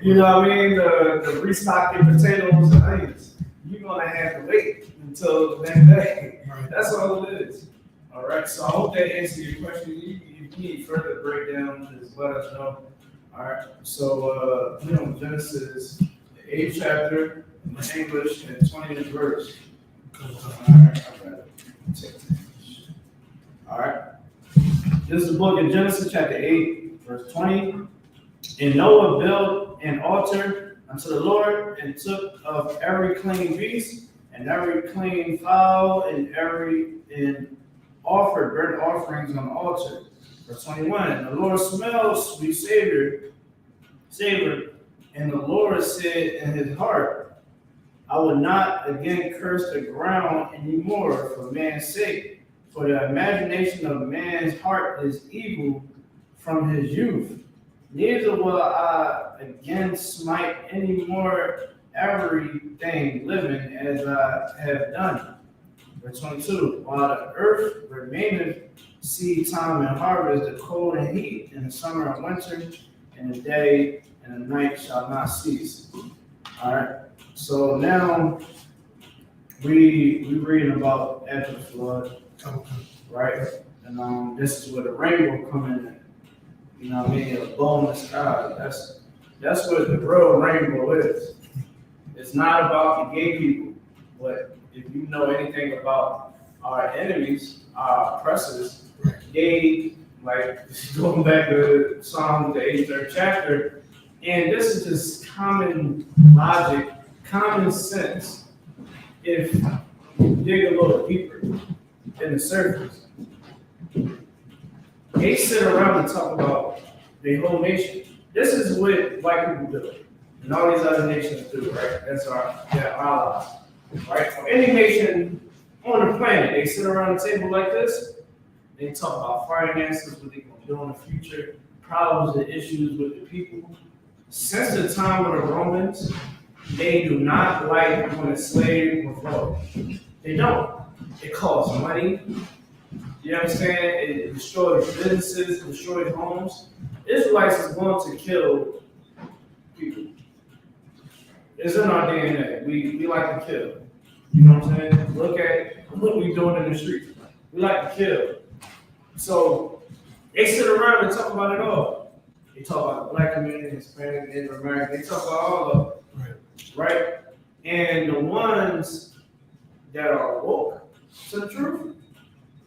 You know what I mean? To restock your potatoes and onions, you're gonna have to wait until the next day. Right. That's all it is. All right. So I hope that answers your question. If you need further breakdown, just let us know. All right. So Genesis. 8th chapter in English and 20th verse. All right. This is the book of Genesis, chapter 8, verse 20. And Noah built an altar unto the Lord and took of every clean beast and every clean fowl and offered burnt offerings on the altar. Verse 21. And the Lord smelled sweet savor. And the Lord said in his heart, I will not again curse the ground anymore for man's sake, for the imagination of man's heart is evil from his youth. Neither will I again smite any more everything living as I have done. Verse 22, while the earth remaineth seed time and harvest, the cold and heat, in the summer and winter, and the day and the night shall not cease. All right. So now we reading about after the flood, right? And this is where the rainbow come in. You know what I mean? A bow in the sky. That's what the real rainbow is. It's not about the gay people, but if you know anything about our enemies, our oppressors, they like going back to Psalm the 83rd chapter. And this is just common logic, common sense. If you dig a little deeper in the surface, they sit around and talk about the whole nation. This is what white people do, and all these other nations do, right? That's our allies, right? For any nation on the planet, they sit around a table like this. They talk about finances, what they're going to do in the future, problems and issues with the people. Since the time of the Romans, they do not like when a slave was low. They don't. It costs money. You understand? It destroys businesses, destroys homes. Israelites is going to kill people. It's in our DNA. We like to kill. You know what I'm saying? Look at what we're doing in the streets. We like to kill. So they sit around and talk about it all. They talk about the black community, Hispanic, Native American. They talk about all of it, right? And the ones that are woke to the truth,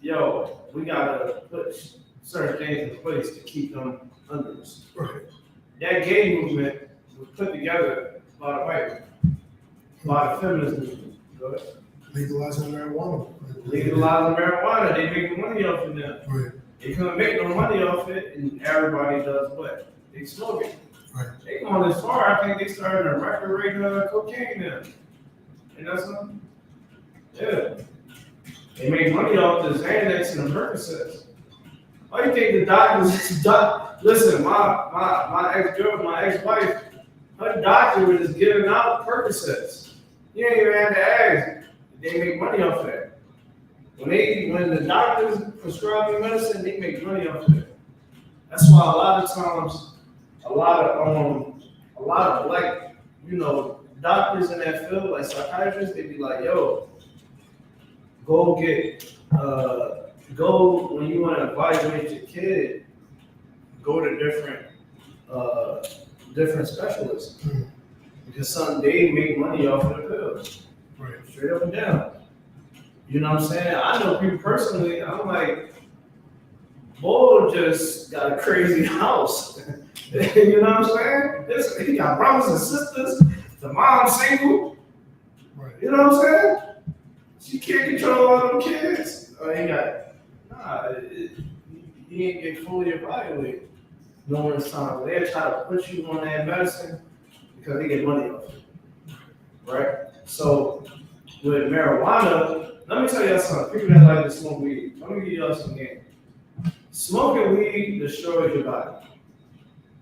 yo, we gotta put certain things in place to keep them under us. That gay movement was put together by the white man, by the feminist movement. Go ahead. Legalizing marijuana. Legalizing marijuana, they making money off of them. Right. They couldn't make no money off it, and everybody does what? They smoke it. Right. They going as far, I think they started a record rate of cocaine now. And that's something? Yeah. They make money off the Xanax and the Percocets. Why do you think the doctors, listen, my ex-girl, my ex-wife, her doctor was just giving out Percocets. You ain't even have to ask. They make money off of that. When the doctors prescribe you medicine, they make money off of it. That's why a lot of times, a lot of black, doctors in that field, like psychiatrists, they be like, yo, go when you want to evaluate your kid, go to different specialists. Because they make money off of the pills. Right. Straight up and down. You know what I'm saying? I know people personally, I'm like, Bull just got a crazy house. You know what I'm saying? He got brothers and sisters. The mom's single. Right. You know what I'm saying? She can't control all them kids. He ain't get fully evaluated numerous times. They try to put you on that medicine because they get money off it. Right? So with marijuana, let me tell y'all something. People that like to smoke weed, let me give y'all some game. Smoking weed destroys your body.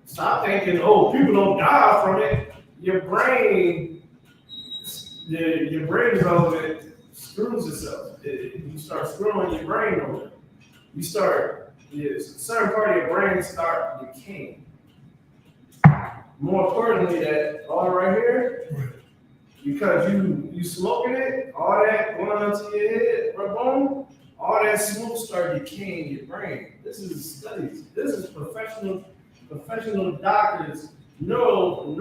Stop thinking, people don't die from it. Your brain development screws itself. You start screwing your brain over. Certain part of your brain start decaying. More importantly, that all right here, because you smoking it, all that going onto your head, boom, all that smoke start decaying your brain. This is studies. This is professional doctors, neuro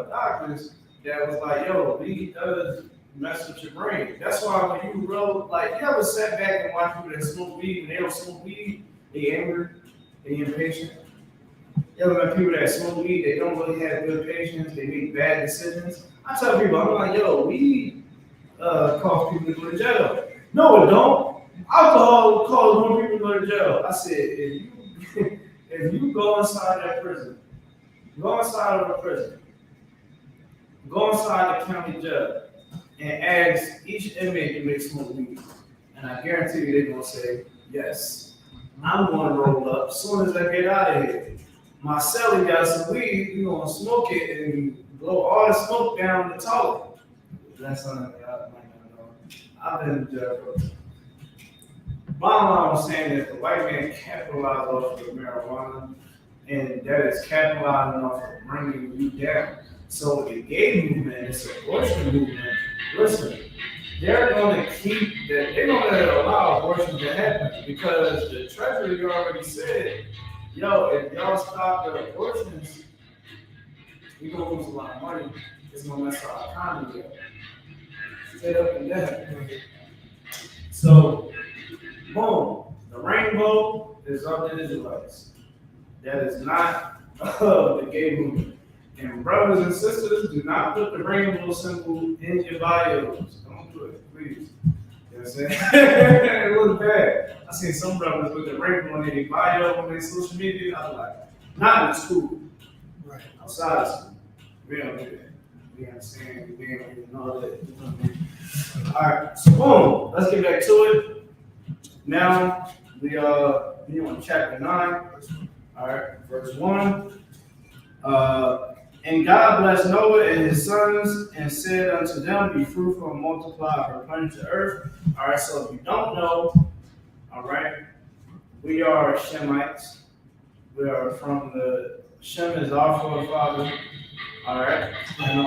doctors that was like, yo, weed does mess with your brain. That's why when you you ever sat back and watch people that smoke weed and they don't smoke weed, they angry, they impatient. You ever met people that smoke weed, they don't really have good patience, they make bad decisions. I tell people, I'm like, yo, weed cause people to go to jail. No, it don't. Alcohol causes more people to go to jail. I said, if you go inside that prison, go inside of a prison, go inside the county jail, and ask each inmate to make smoke weed. And I guarantee you they're going to say, yes, I'm going to roll up as soon as I get out of here. My cellie got some weed, we're going to smoke it and blow all the smoke down the toilet. That's something I might not know. I've been in jail for it. Bottom line was saying that the white man capitalized off of marijuana, and that is capitalizing off of bringing you down. So the gay movement, this abortion movement, listen, they're going to keep that. They're going to allow abortion to happen because the treasury already said, yo, if y'all stop the abortions, we're going to lose a lot of money. It's going to mess our economy up. Straight up and down. So, boom, the rainbow is of the Israelites. That is not the gay movement. And brothers and sisters, do not put the rainbow symbol in your bios. Don't do it, please. You know what I'm saying? It was bad. I seen some brothers with the rainbow in their bio on their social media. I was like, not in school. Right. Outside of school. We don't do that. We understand. We don't even know that. All right, so boom, let's get back to it. Now, we on chapter 9. All right, verse 1. And God blessed Noah and his sons and said unto them, be fruitful and multiply and replenish the earth. All right, so if you don't know, all right, we are Shemites. We are from Shem is our forefather. All right, and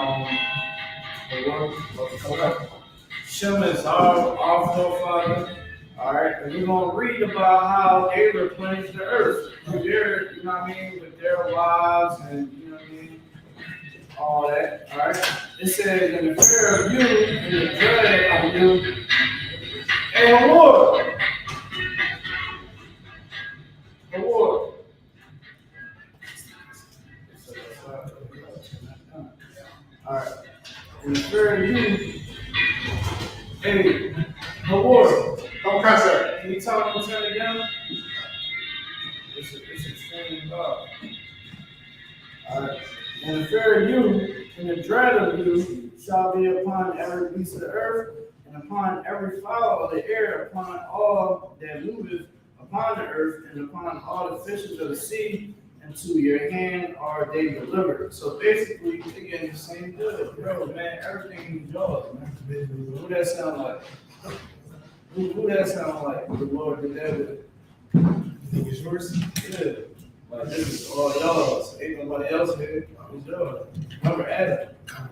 Shem is our forefather. All right, and we're gonna read about how they replenished the earth through their, you know what I mean, with their wives and you know what I mean, all that. All right. It says, "In the fear of you and the dread of you, and reward, reward." All right. "In the fear of you, a reward." Don't cuss her. Can you tell them to turn it down? It's extremely loud. Alright. "And the fear of you and the dread of you shall be upon every beast of the earth, and upon every fowl of the air, upon all that moveth upon the earth, and upon all the fishes of the sea, and to your hand are they delivered." So basically, you're getting the same good. Bro, man, everything is yours, man. Who that sound like? Who that sound like? The Lord did that with. Think it's yours? Yeah. Like, this is all yours. Ain't nobody else here. It's yours. Remember Adam. Come.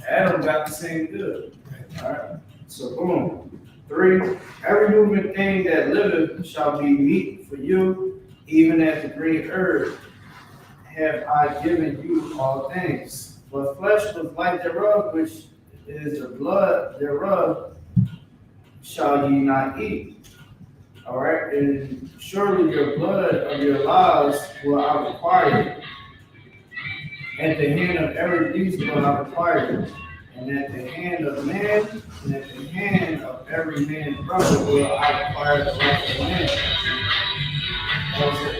Adam got the same good. Alright. So boom. 3. "Every moving thing that liveth shall be meat for you, even as the green herb have I given you all things. But flesh with life thereof, which is the blood thereof, shall ye not eat. All right, and surely your blood of your lives will I require. At the hand of every beast will I require. And at the hand of man, and at the hand of every man's brother will I require the life of man." That was it.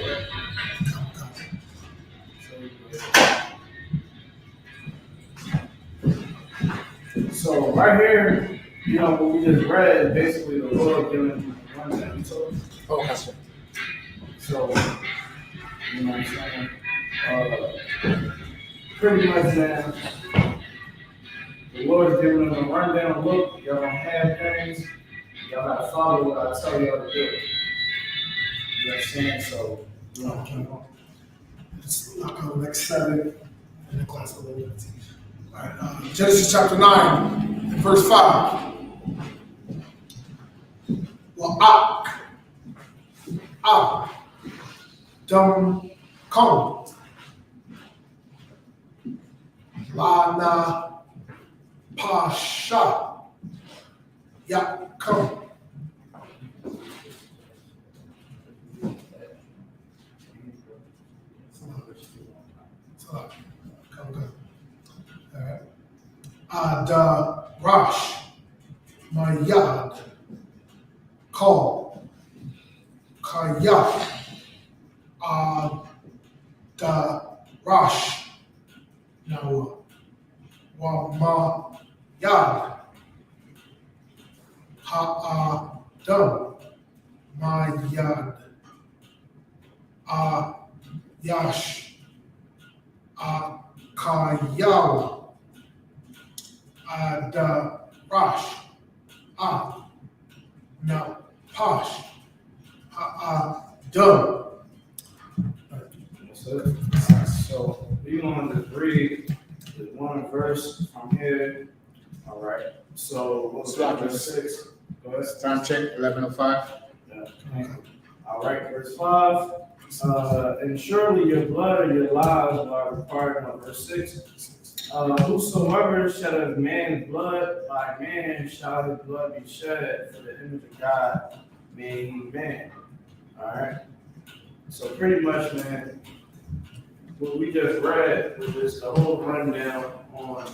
So right here, you know, what we just read is basically the Lord giving one thing. Oh, cuss her. So, you know what I'm saying? Pretty much, man, the Lord's giving them a rundown look. Y'all don't have things. Y'all gotta follow what I tell y'all to do. You know what I'm saying? So, you know, keep on. Let's knock on the next 7 and the class of 11. All right, Genesis chapter 9, verse 5. Well, dum, come. Lana, pasha, ya, come. Come. All right. Ada, rash, mayad, call, kaya, ada, rash, now, wama, yad, dum, mayad, yash, kayawa, rash, now, pash, dum. So we're gonna just read the one verse from here. All right. So we'll start with 6. Go ahead. Time check, 11:05. Yeah. All right, verse 5. "And surely your blood or your lives will I require." Now, verse 6. "Whosoever sheddeth man's blood, by man shall his blood be shed, for the image of God made he man." All right. So pretty much, man, what we just read was just a whole rundown on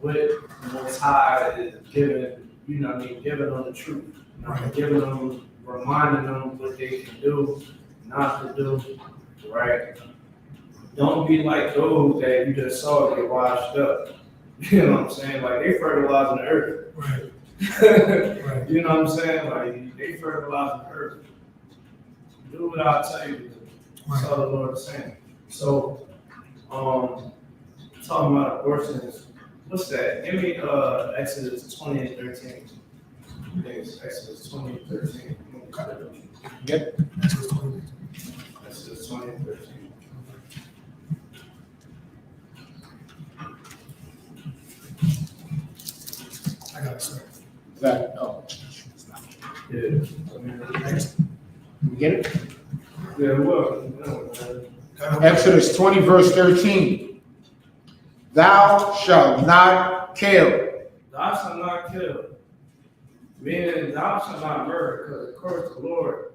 what the Most High is giving, you know what I mean, giving them the truth. You know, giving them, reminding them what they can do, not to do, right? Don't be like those that you just saw get washed up. You know what I'm saying? Like, they fertilizing the earth. Right. You know what I'm saying? Like, they fertilizing the earth. Do what I tell you to do. That's all the Lord is saying. So, talking about abortions, what's that? Give me Exodus 20 and 13. I think it's Exodus 20 and 13. Get Exodus 20 and 13. I got it, sir. that. Oh, You get it? Yeah, well. Exodus 20, verse 13. Thou shalt not kill. Thou shalt not kill. Meaning, thou shalt not murder, because of course the Lord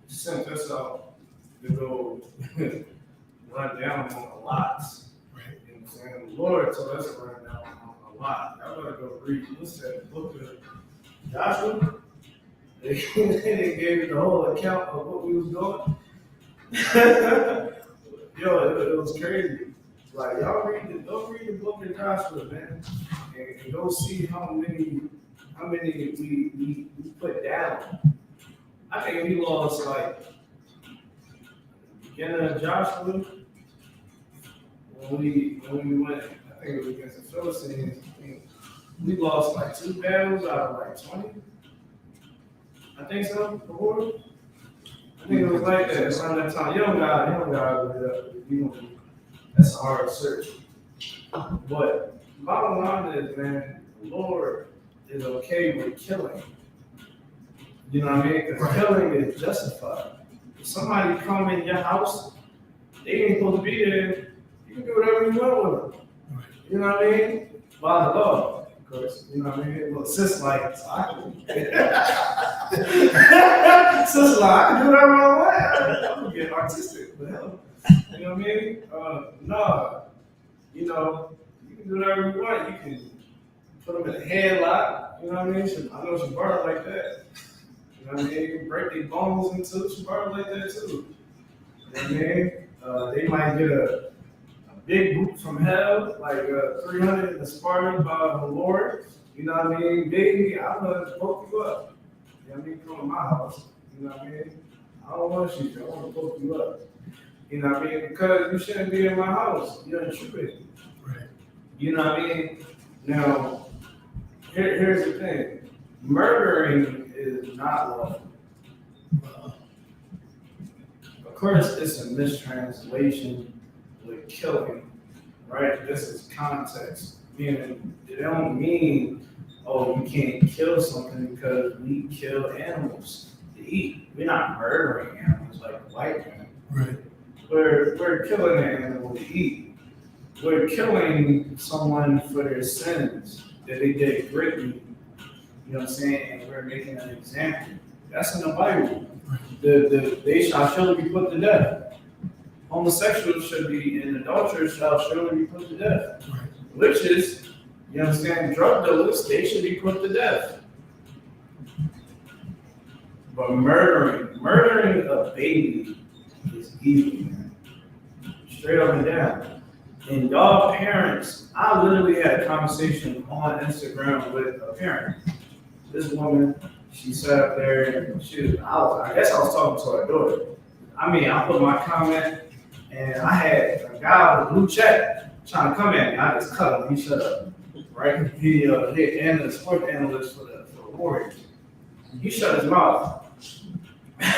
sent us out to go run down on the lots. You know what I'm saying? The Lord told us to run down on a lot. Y'all better go read. What's that book of Joshua? They gave you the whole account of what we was doing. Yo, it was crazy. Like, y'all go read the book of Joshua, man, and go see how many we put down. I think we lost like beginning of Joshua when we went. I think it was against the Philistines. We lost like 2 battles out of like 20. I think so. Before. I think it was like that around that time. You don't got that's a hard search. But bottom line is, man, the Lord is okay with killing. You know what I mean? Because killing is justified. If somebody come in your house, they ain't supposed to be there. You can do whatever you want with them. You know what I mean? By the law, of course. You know what I mean? Well, sis like, so I can. Sis like, I can do whatever I want. I'm gonna get artistic, but hell. You know what I mean? No. You know, you can do whatever you want. You can put them in a headlock. You know what I mean? I know some birds like that. You know what I mean? You can break their bones into some birds like that too. You know what I mean? They might get a big boot from hell, like 300 in the Spartan by the Lord. You know what I mean? Baby, I'm gonna poke you up. You know what I mean? Come to my house. You know what I mean? I don't want to shoot you. I want to poke you up. You know what I mean? Because you shouldn't be in my house. You're intruding. Right. You know what I mean? Now, here's the thing. Murdering is not lawful. Of course, it's a mistranslation with killing, right? This is context. Meaning, it don't mean, oh, you can't kill something because we kill animals to eat. We're not murdering animals like the white man. Right. We're killing an animal to eat. We're killing someone for their sins that they did greatly. You know what I'm saying? And we're making an example. That's in the Bible. They shall surely be put to death. Homosexuals should be, and adulterers shall surely be put to death. Witches, you understand, drug dealers, they should be put to death. But murdering a baby is evil, man. Straight up and down. And y'all parents, I literally had a conversation on Instagram with a parent. This woman, she sat up there and I guess I was talking to her daughter. I mean, I put my comment and I had a guy with a blue check trying to come at me. I just cut him. He shut up. Right? He sports analyst for the Warriors. He shut his mouth.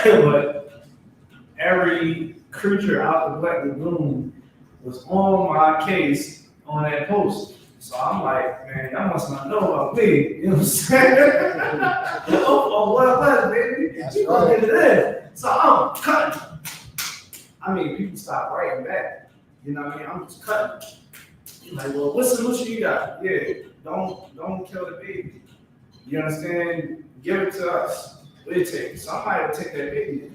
But every creature out the Black Lagoon was on my case on that post. So I'm like, man, y'all must not know about me. You know what I'm saying? What, baby? That's You gonna get it in. So I'm cutting. I mean, people stop writing back. You know what I mean? I'm just cutting. You're like, well, what solution you got? Yeah, don't kill the baby. You understand? Give it to us. What it take? Somebody will take that baby.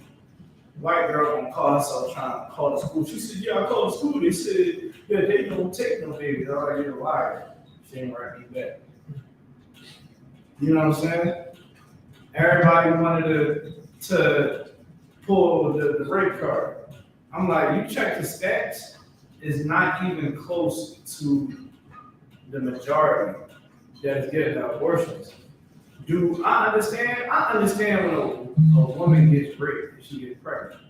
White girl gonna call herself trying to call the school. She said, yeah, I called the school. They said, yeah, they don't take no baby. They're already a liar. She ain't write me back. You know what I'm saying? Everybody wanted to pull the rape card. I'm like, you check the stats, it's not even close to the majority that is getting abortions. Do I understand? I understand when a woman gets raped and she gets pregnant.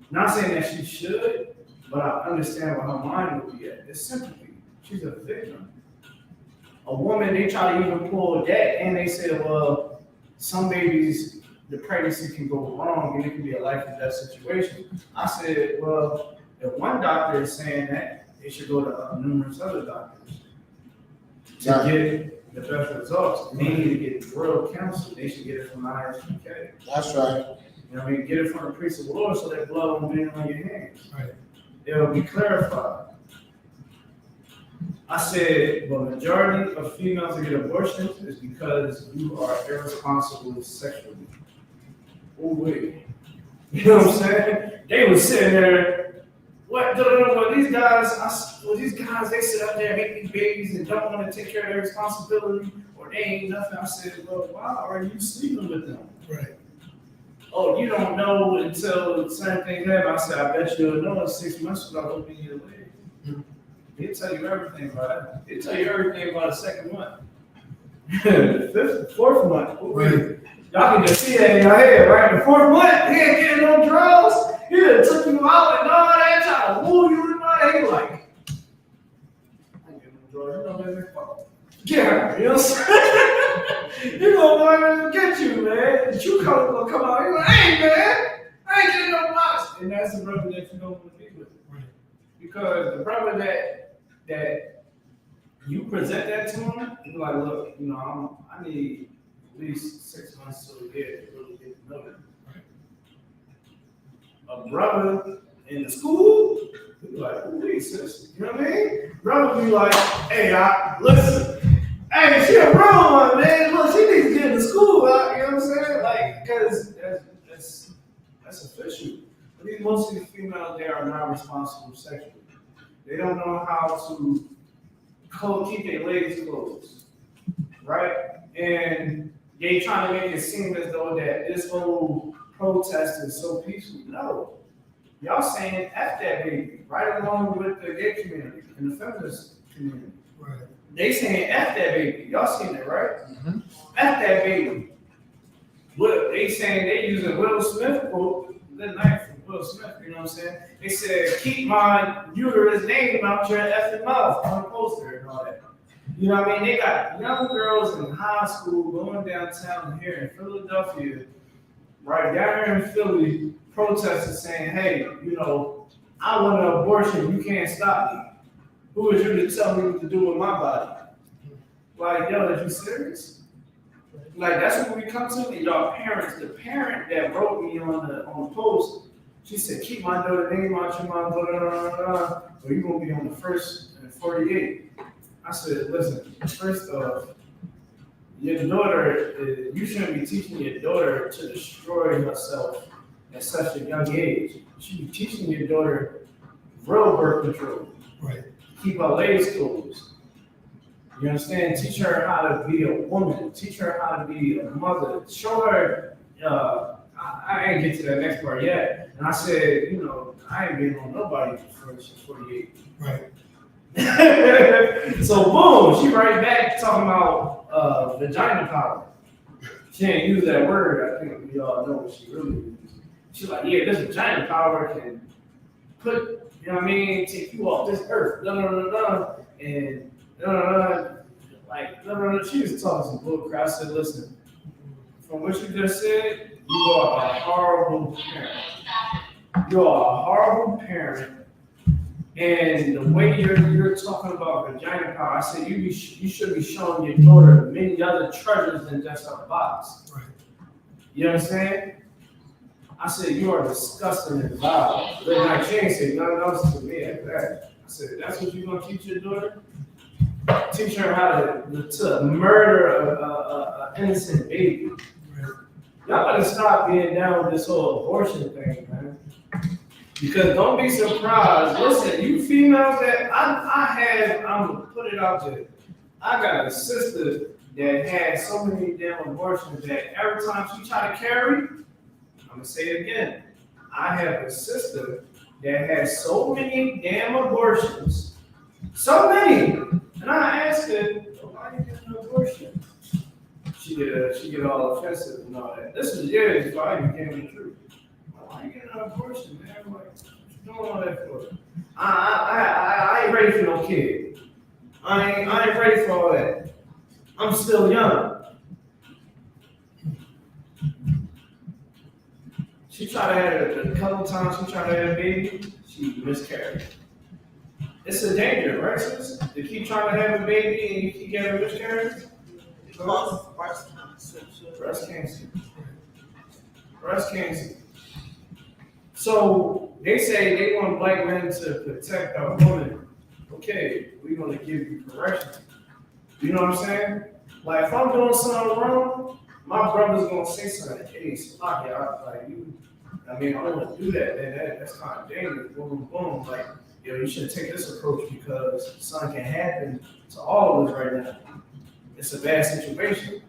Not saying that she should, but I understand where her mind would be at. It's sympathy. She's a victim. A woman, they try to even pull that, and they say, well, some babies, the pregnancy can go wrong, and it can be a life and death situation. I said, well, if one doctor is saying that, they should go to numerous other doctors to the best results. And they need to get royal counsel. They should get it from the I.S.U.P.K. That's right. You know what I mean? Get it from the priest of the Lord so that blood won't be on your hands. Right. It'll be clarified. I said, the majority of females that get abortions is because you are irresponsible sexually. Oh, wait. You know what I'm saying? They was sitting there, these guys, they sit up there and make these babies and don't want to take care of their responsibility, or they ain't nothing. I said, well, why are you sleeping with them? Right. Oh, you don't know until certain things happen. I said, I bet you'll know in 6 months without opening your leg. He'll tell you everything about it. He'll tell you everything about the second month. The fourth month. Right. Y'all can just see that in your head, right? The fourth month, he ain't getting no drugs. He done took you out and all that, trying to woo you and all that. He like, I ain't getting no drugs. You know, man, get her. You know what I'm saying? You gonna get you, man. The true color gonna come out. You're like, hey, man, I ain't getting no box. And that's the brother that you don't want to be with. Right. Because the brother that you present that to him, you're like, look, you know, I need at least 6 months to a year to really get to know them. A brother in the school, he be like, oh, wait, sis, you know what I mean? Brother be like, hey, listen, hey, she a real one, man. Look, she needs to get into school, you know what I'm saying? Like, because that's official. But most of these females, they are not responsible sexually. They don't know how to keep their legs closed, right? And they trying to make it seem as though that this whole protest is so peaceful. No. Y'all saying F that baby, right along with the gay community and the feminist community. Right. They saying F that baby. Y'all seen it, right? Mm-hmm. F that baby. What they saying, they using Will Smith quote the night from Will Smith, you know what I'm saying? They said, keep my uterus name out your effing mouth on the poster and all that. You know what I mean? They got young girls in high school going downtown here in Philadelphia, right down here in Philly, protesting saying, hey, you know, I want an abortion, you can't stop me. Who is you to tell me what to do with my body? Like, yo, are you serious? Like, that's what we come to, and y'all parents, the parent that wrote me on the post, she said, keep my daughter name out your mouth, or you're going to be on the first and 48. I said, listen, first off, your daughter, you shouldn't be teaching your daughter to destroy herself at such a young age. You should be teaching your daughter real birth control. Right. Keep her legs closed. You understand? Teach her how to be a woman. Teach her how to be a mother. Show her, I ain't get to that next part yet. And I said, you know, I ain't been on nobody before she's 48. Right. So boom, she right back talking about vagina power. She ain't use that word. I think we all know what she really used. She's like, yeah, this vagina power can put, you know what I mean, take you off this earth. And she was talking some bull crap. I said, listen, from what you just said, you are a horrible parent. You are a horrible parent. And the way you're talking about vagina power, I said you should be showing your daughter many other treasures than just a box. Right. You understand? I said you are disgusting and vile. But like she ain't say nothing else to me after that. I said, that's what you're gonna teach your daughter? Teach her how to murder an innocent baby. Right. Y'all gotta stop being down with this whole abortion thing, man. Because don't be surprised. Listen, you females that I'm gonna put it out there. I got a sister that had so many damn abortions that every time she try to carry, I'm gonna say it again. I have a sister that has so many damn abortions. So many. And I asked her, why are you getting an abortion? She get all offensive and all that. This is years before I became the truth. Why are you getting an abortion, man? I'm like, what you doing all that for? I ain't ready for no kid. I ain't ready for all that. I'm still young. She tried to have it a couple times. She tried to have a baby. She miscarried. It's a danger, right, sis? To keep trying to have a baby and you keep getting miscarriage. Cause breast cancer. Breast cancer. Breast cancer. So they say they want black men to protect our women. Okay, we're gonna give you correction. You know what I'm saying? Like if I'm doing something wrong, my brother's gonna say something. Hey, stop it. I mean, I don't want to do that. That's kind of dangerous. Boom, boom. Like, yo, you should take this approach because something can happen to all of us right now. It's a bad situation.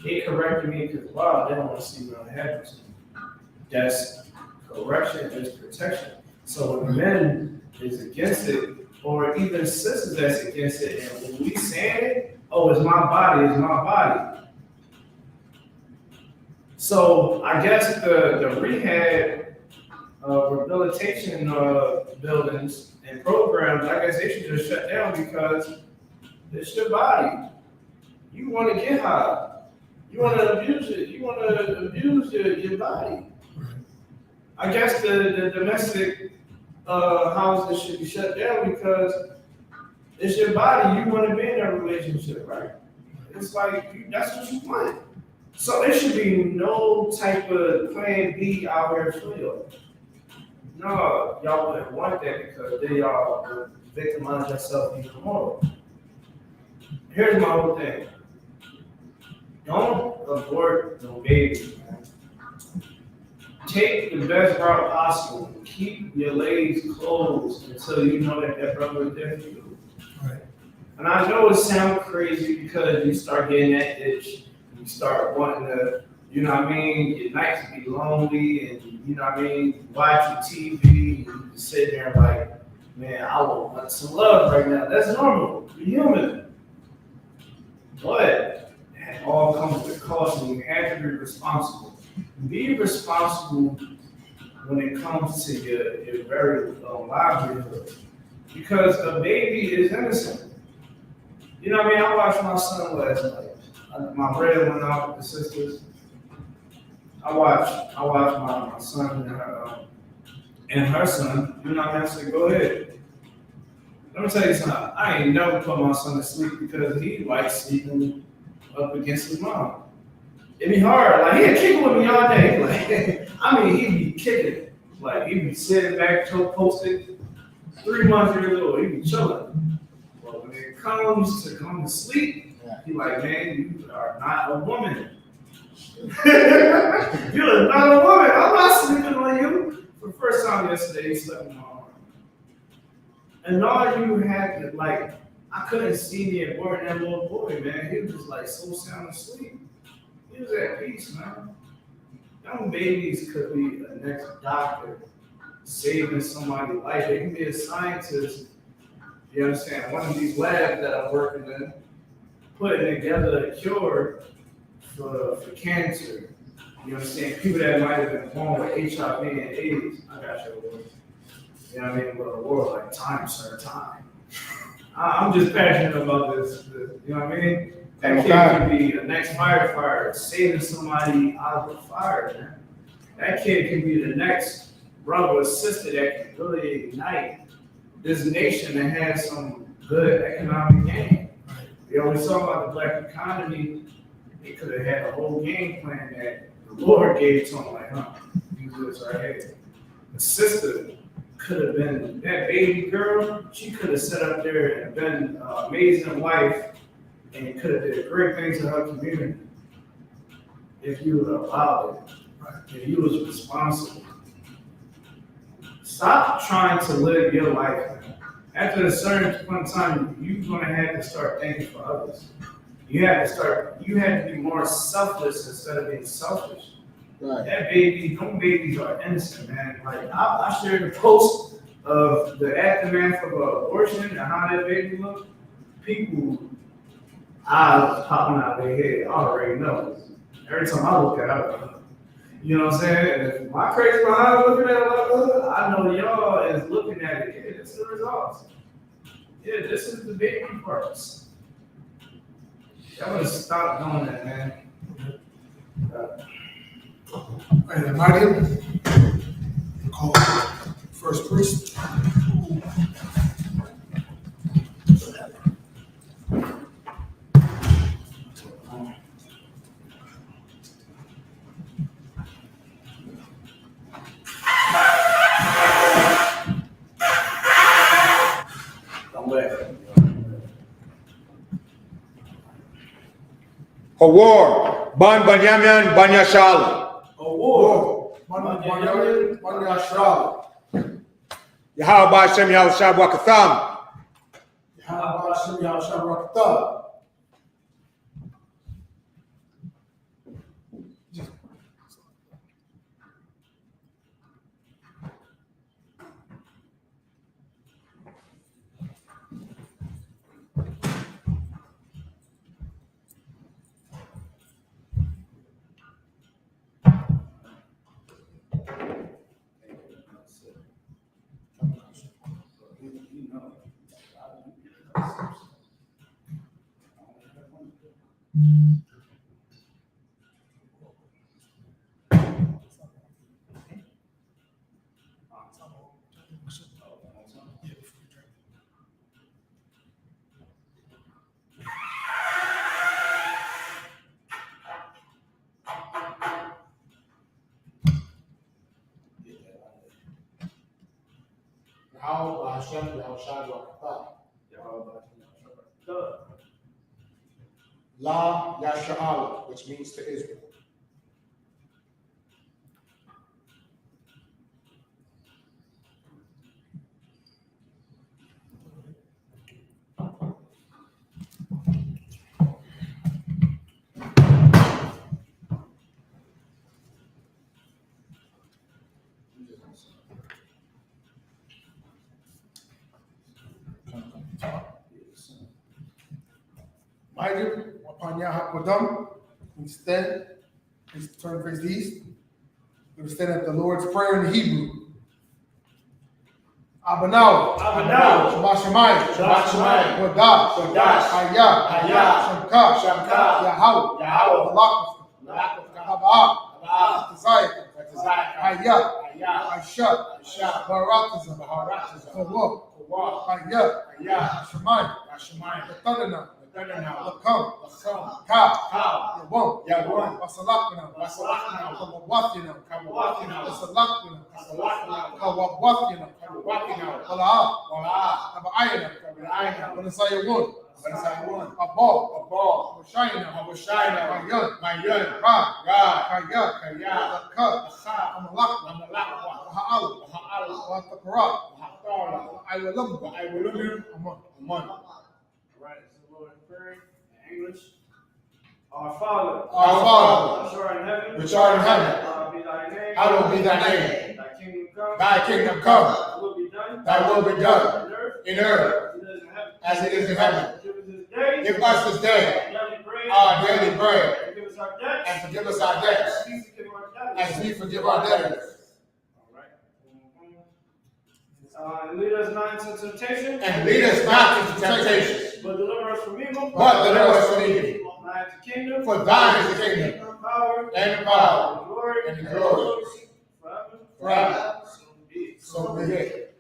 They corrected me because, wow, they don't want to see what happens to me. That's correction is protection. So when men is against it, or even sisters that's against it, and when we saying it, oh, it's my body, it's my body. So I guess the rehab, rehabilitation buildings and programs, I guess they should just shut down because it's your body. You want to get high. You want to abuse it. You want to abuse your body. I guess the domestic houses should be shut down because it's your body. You want to be in that relationship, right? It's like that's what you want. So there should be no type of plan B out here for you. No, y'all wouldn't want that because then y'all will victimize yourself even more. Here's my whole thing. Don't abort no baby, man. Take the best route possible. Keep your legs closed until you know that brother is there for you. Right. And I know it sounds crazy because you start getting that itch. You start wanting to, you know what I mean, your nights be lonely and, you know what I mean, watching TV and you just sit there like, man, I want some love right now. That's normal. You're human. But that all comes with cost and you have to be responsible. Be responsible when it comes to your very livelihood. Because the baby is innocent. You know what I mean? I watched my son last night. My brother went out with the sisters. I watched my son and her son. You know what I mean? I said, go ahead. Let me tell you something. I ain't never put my son to sleep because he likes sleeping up against his mom. It be hard. Like he'd kick with me all day. Like I mean, he'd be kicking. Like he'd be sitting back, toe posted, 3 months old. He'd be chilling. But when it comes to going to sleep, he like, man, you are not a woman. You're not a woman. I'm not sleeping on you. For the first time yesterday, he slept in my arm. And all you had to, like, I couldn't see me aborting that little boy, man. He was just like so sound asleep. He was at peace, man. Young babies could be the next doctor, saving somebody's life. They can be a scientist. You understand? One of these labs that I'm working in, putting together a cure for cancer. You understand? People that might have been born with HIV and AIDS. I got your word. You know what I mean? But a war like time, sir, time. I'm just passionate about this. You know what I mean? That kid can be the next firefighter, saving somebody out of the fire, man. That kid can be the next brother or sister that can really ignite this nation and have some good economic gain. We always talk about the black economy. They could have had a whole game plan that the Lord gave to them, like, use this right here. The sister could have been that baby girl. She could have sat up there and been an amazing wife and could have did great things in her community if you would have allowed it, if you was responsible. Stop trying to live your life. After a certain point in time, you're gonna have to start thinking for others. You have to be more selfless instead of being selfish. Right. That baby, them babies are innocent, man. Like I shared the post of the aftermath of abortion and how that baby looked. People, eyes popping out of their head. I already know. Every time I look at it, you know what I'm saying? And if my crazy behind looking at it like I know y'all is looking at it. Yeah, this is the results. Yeah, this is the baby parts. Y'all gotta stop doing that, man. And Imagine, call first priest. For war, Ban Banyamin Banyashal. War. Banyamin Banyashal. Yahweh Hashem Yahushua Bakatham. Yahweh Hashem Yahushua Bakatham. Yahweh Hashem Yahushua Bakatham. La Yasha'ala, which means to Israel. Mind you, upon Yahweh, instead, please turn face the east. We stand at the Lord's Prayer in Hebrew. Abanaw, Shabbat Shemayim, Kodash, Hayah, Shamka, Yahweh, Haba'ah, Hayah, I.S.U.P.K, Baratazah, Kawah, Hayah, Shemayim, Ketadana, Lakam, Ka, Yawon, Basalakna, Kawawathina, Basalakna, Kawawathina, Bala'ah, Aba'ayana, Balasayawon, Abal, Abashayna, Mayan, Ra, Kaya, Lakat, Amalakna, Ha'al, Watapara, I will Aman. Right, it's the Lord in prayer in English. Our Father, which art in heaven, hallowed be thy name. Thy kingdom come. Thy will be done in earth as it is in heaven. Give us this day our daily bread, and forgive us our debts as we forgive our debtors. And lead us not into temptation. But deliver us from evil. For thine is the kingdom, and the power, and the glory, forever. So be it.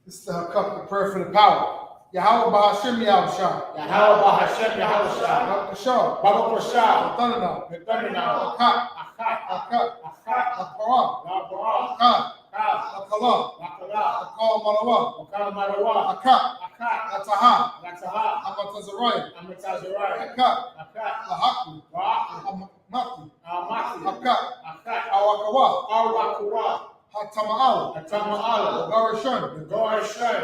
This is the cup of prayer for the power. Yahweh Hashem Yahushua. Baba Kosha. Thundernaut. Akat. Aparah. Akala. Akal Marawa. Akat. Ataha. Amatazariah. Akat. Lahakli. Amati. Akat. Awakawa. Hatama'ala. Garashun. Bahashem.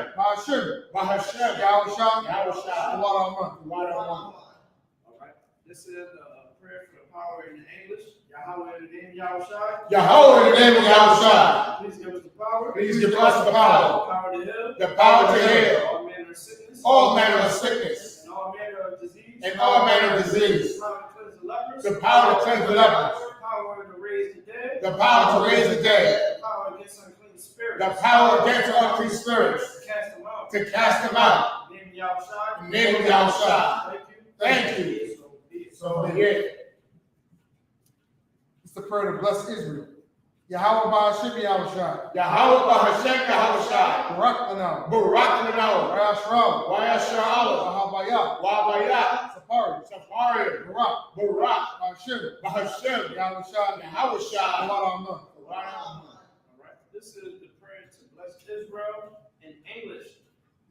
Yahushua. All right. This is the prayer for the power in English. Yahweh in the name of Yahushua. Please give us the power. The power to heal. All manner of sickness. And all manner of disease. The power to cleanse the lepers. The power to raise the dead. The power against unclean spirits. To cast them out. In the name of Yahushua. Thank you. So be it. It's the prayer to bless Israel. Yahweh Hashem Yahushua. Barak Lanao. Wayashra. Sapari. Barak. Hashem. Yahushua. All right. This is the prayer to bless Israel in English.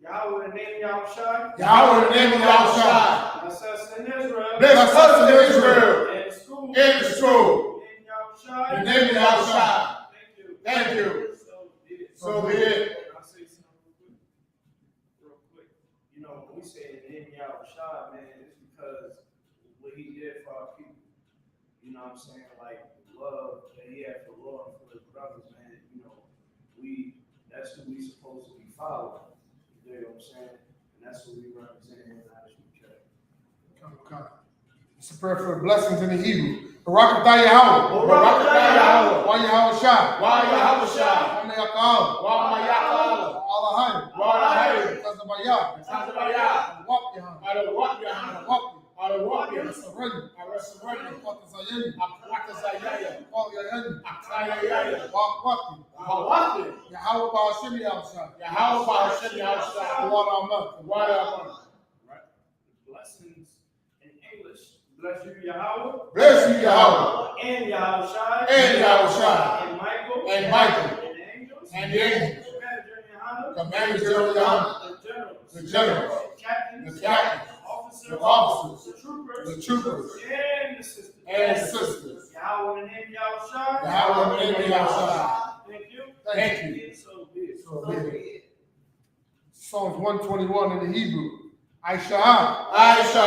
Yahweh in the name of Yahushua. Bless us in Israel. And the school. In the school. In In the name of Yahushua. Thank you. Thank you. So be it. I'll say something real quick. You know, when we say in the name of Yahushua, man, it's because what he did for our people. You know what I'm saying? Like the love that he had for the Lord and for his brothers, man. You know, that's who we supposed to be following. You know what I'm saying? And that's what we represent in I.S.U.P.K. Okay. It's a prayer for the blessings in the Hebrew. Barakatah Yahweh. Barakatah Yahweh. Wa Yahushua. Wa Yahushua. Wa Mayakal. Wa Mayakal. Allah Wa Lahayim. Tazabaya. Tazabaya. Wap Yahan. I-S-U-P-K. Wap I-S-U-P-K. Sarani. I-S-U-P-K. Watazayeni. Akrakazayaya. Wap Yahani. Akayayaya. Wap Hawati. Yahweh Ba'ashim Yahushua. Yahweh Ba'ashem Yahushua. Wa Rahman. Wa Rahman. Right? Blessings in English. Bless you, Yahweh. Bless you, Yahweh. And Yahushua. And Yahushua. And Michael. And Michael. And the angels. And the angels. Commander Commander GEN.YAHANNA. GEN.YAHANNA. The generals. The generals. Captains. The captains. Officers. The officers. The troopers. The troopers. And the sisters. And the sisters. Yahweh in the name of Yahushua. Yahweh in the name of Yahushua. Thank you. Thank you. So be it. So be it. Psalms 121 in the Hebrew. I-S-U-P.K. I-S-U-P.K.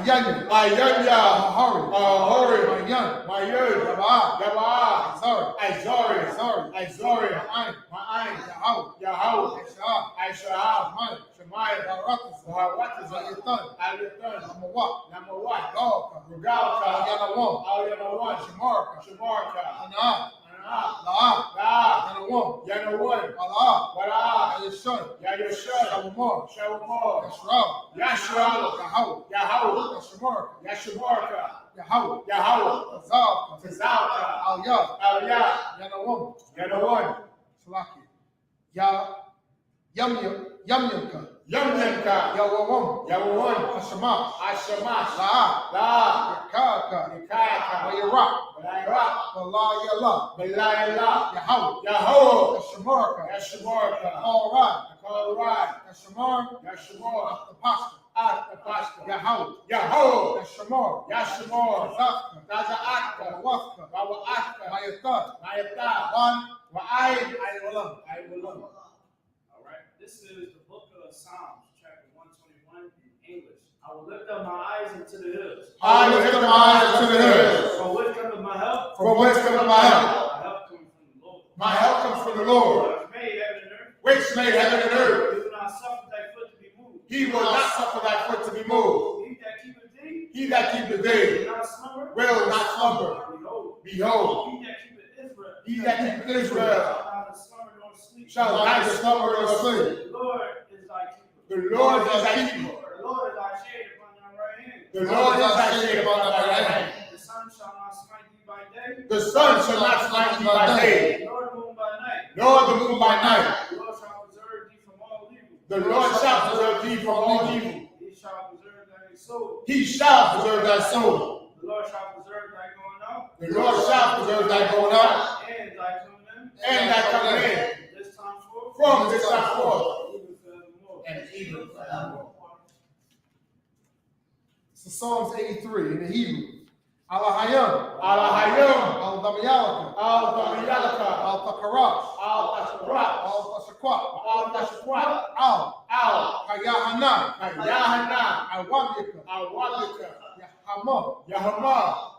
Ayanya. Ayanya. Ahari. Ahori. Mayan. Mayud. Yabaa. Yabaa. Azari. Izori. Azari. Izori. Ma'ayin. Ma'ayin. Yahweh. Yahweh. I-S-U-P.K. I-S-U-P.K. Shemaya. Shemaya. Barakatah. Barakatah. Ayatan. Ayatan. Amawak. Namawat. Galka. Rugalka. Yanawam. Ayanawat. Shamarka. Shamarka. Anaa. Anaa. La'ah. La. Yanawam. Yanawat. Ala'ah. Wala. Ayashun. Yayashun. Shawamar. Shawamor. Yashral. Yashral. Yahweh. Yahweh. Yashamarka. Yashamarka. Yahweh. Yahweh. Tazalka. Tazalka. Al-Yah. Aliyah. Yanawam. Yanawat. Salaki. Yamyamka. Yamyanka. Yawawam. Yawawon. Hashamash. Ashamash. La'ah. La. Yakaka. Nikayaka. Wayirak. Balayra. Walayala. Balayla. Yahweh. Yahweh. Yashamarka. Yashamarka. Alright. Akalrad. Yashamar. Yashamar. Apashka. At the pastor. Yahweh. Yahweh. Yashamar. Yashamar. Zafka. Tazaatka. Wafka. Bawaatka. Mayatad. Mayata. One. Wa'ay. Aywalam. Aywalam. All right. This is the book of Psalms, chapter 121 in English. I will lift up my eyes into the hills. I lift up my eyes to the hills. For which cometh my help? For whence cometh my help? My help comes from the Lord. My help comes from the Lord, Which made heaven and earth. which made heaven and earth. He will not suffer thy foot to be moved. He will not suffer thy foot to be moved. He that keepeth thee He that keepeth will thee not slumber. will not slumber. Behold, Behold, he that keepeth Israel he that keepeth Israel shall neither slumber nor sleep. shall neither slumber nor sleep. The Lord is thy keeper. The Lord is thy keeper. The Lord is thy shade upon thy right hand. The Lord is thy shade upon thy right hand. The sun shall not smite thee by day, The sun shall not smite thee by day, nor the moon by night. nor the moon by night. The Lord shall preserve thee from all evil. The Lord shall preserve thee from all evil. He shall preserve thy soul. He shall preserve thy soul. The Lord shall preserve thy going out The Lord shall preserve thy going out and thy coming in. and thy coming in This time forth. from this time forth Even forevermore. and even forevermore. This is Psalms 83 in the Hebrew. Alahayam. Alahayim. Al-Damayalaka. Al-Damiyalaka. Al-Takarash. Al-Tashrat. Al-Tashakwat. Al-Tashrat. Al. Al-Yahanna. Hayahana. Al-Wabika. Al-Wabika. Yahama. Yahama.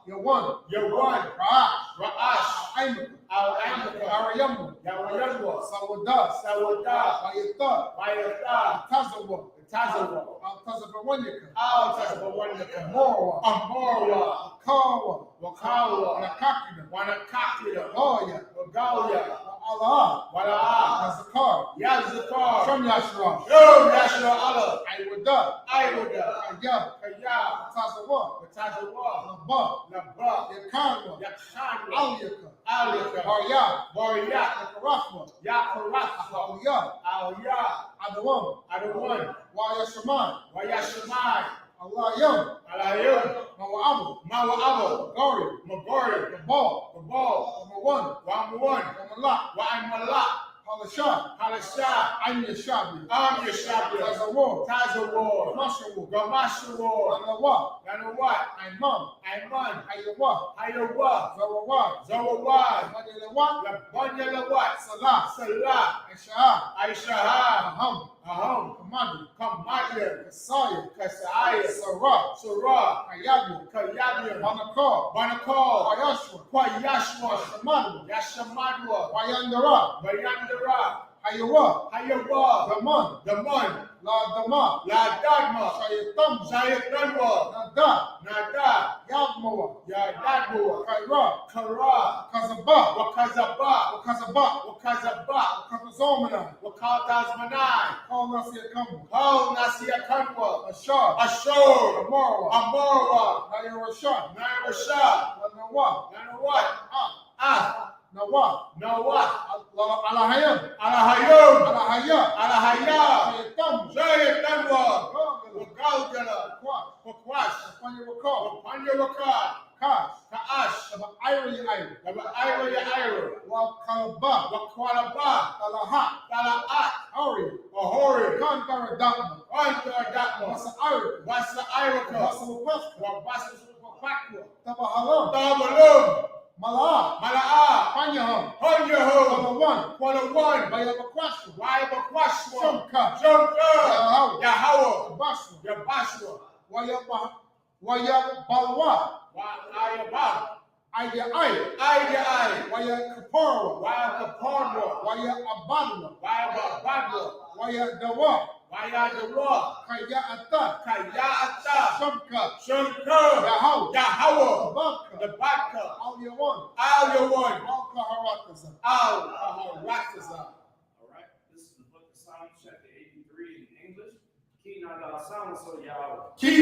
Yawan. Yawan. Ra'ash. Ra'ash. Al-Aimaka. Al-Amika. Arayamu. Yawayamwa. Sawadah. Sawadah. Wayatah. Mayatah. Tazawa. Tazawa. Al-Tazabawanyaka. Al-Tashbawandaka. Morwa. Amorwa. Kawa. Wakawa. Wanakakida. Wanakakida. Goya. Wagalia. Allah. Wala'a. Yazakar. Yazakar. Shem Yashrash. Yo, National Allah. Aywadah. Iwada. Ayah. Kaya. Tazawa. Watazawa. Labah. Nabba. Yakanwa. Yakshanwa. Aliyaka. Alika. Barya. Warrior. Yakarafwa. Yakarafwa. Aliyah. Aliyah. Adawam. Adawan. Wayashaman. Wayashamai. Allah Yam. Alayum. Mawa'abu. Mawa'abu. Gari. Magori. Gabal. Gabal. Wamawan. Wamawan. Wamalak. Wa'amala. Halashah. Halashah. I'm Yeshabi. I'm Yeshabi. Tazawar. Tazawar. Gamashawu. Gamashawar. Nanawa. Nanawat. Imam. Ayman. Ayawa. Ayawa. Zawawad. Zawawad. Madelewa. Labanyalawat. Salah. Salah. Aisha. Aishaha. Aham. Aham. Kamadi. Kamadia. Kasaya. Kasaya. Sarah. Surah. Kayabia. Kayabia. Banakar. Banakal. Ayashwa. Kwayashwa. Shamadwa. Yashamadwa. Wayandara. Bayandara. Hayawa. Hayawa. Daman. Daman. La Dama. La Dagma. Shayatam. Shayatanwa. Nada. Nada. Yabmawa. Yadadwa. Kaira. Kara. Kazaba. Wakazaba. Wakazaba. Wakazaba. Wakazomana. Wakaldazmanai. Call Nasia Kamu. Kal Nasia Kanwa. Ashar. Ashur. Amara. Amarwa. Nayarashad. Nairashad. Nawa. Nanawat. Ah. Nawa. Nawat. Alahayam. Alahayum. Alahaya. Alahaya. Shayatam. Shayatanwa. Gagala. Wagalgala. Kwash. Wakwash. Panyawakar. Wapanyawaka. Kash. Kaash. Daba Ira Ira. Daba Ira ya Ira. Wakalaba. Wakwalaba. Alaha. Talaat. Ari. Ahori. Kankara Dama. Anta Datma. Wasa Ira. Wasa Iraka. Wasa Wapaska. Wabasa Wakwa. Tabahalam. Tabalum. Malaa. Malaa. Panyaham. Honyaho. Talawan. Kwalawan. Bayabakwashu. Wayabakwashwa. Shumka. Shumka. Yahaw. Yahawa. Basra. Yabashwa. Wayabalwa. Ayaba. Aya Aya. Ayai. Waya Kaparwa. Wayakaparwa. Waya Abadwa. Wayababadwa. Waya Dawa. Wayadawa. Kaya Ata. Kayata. Shumka. Shumka. Yahaw. Yahawa. Babka. The Baka. Al Yawan. Al-Yawan. Al Kaharataza. Al-Kaharataza. All right, this is the book of Psalms, chapter 83 in English. Key not our sound, so y'all. Hold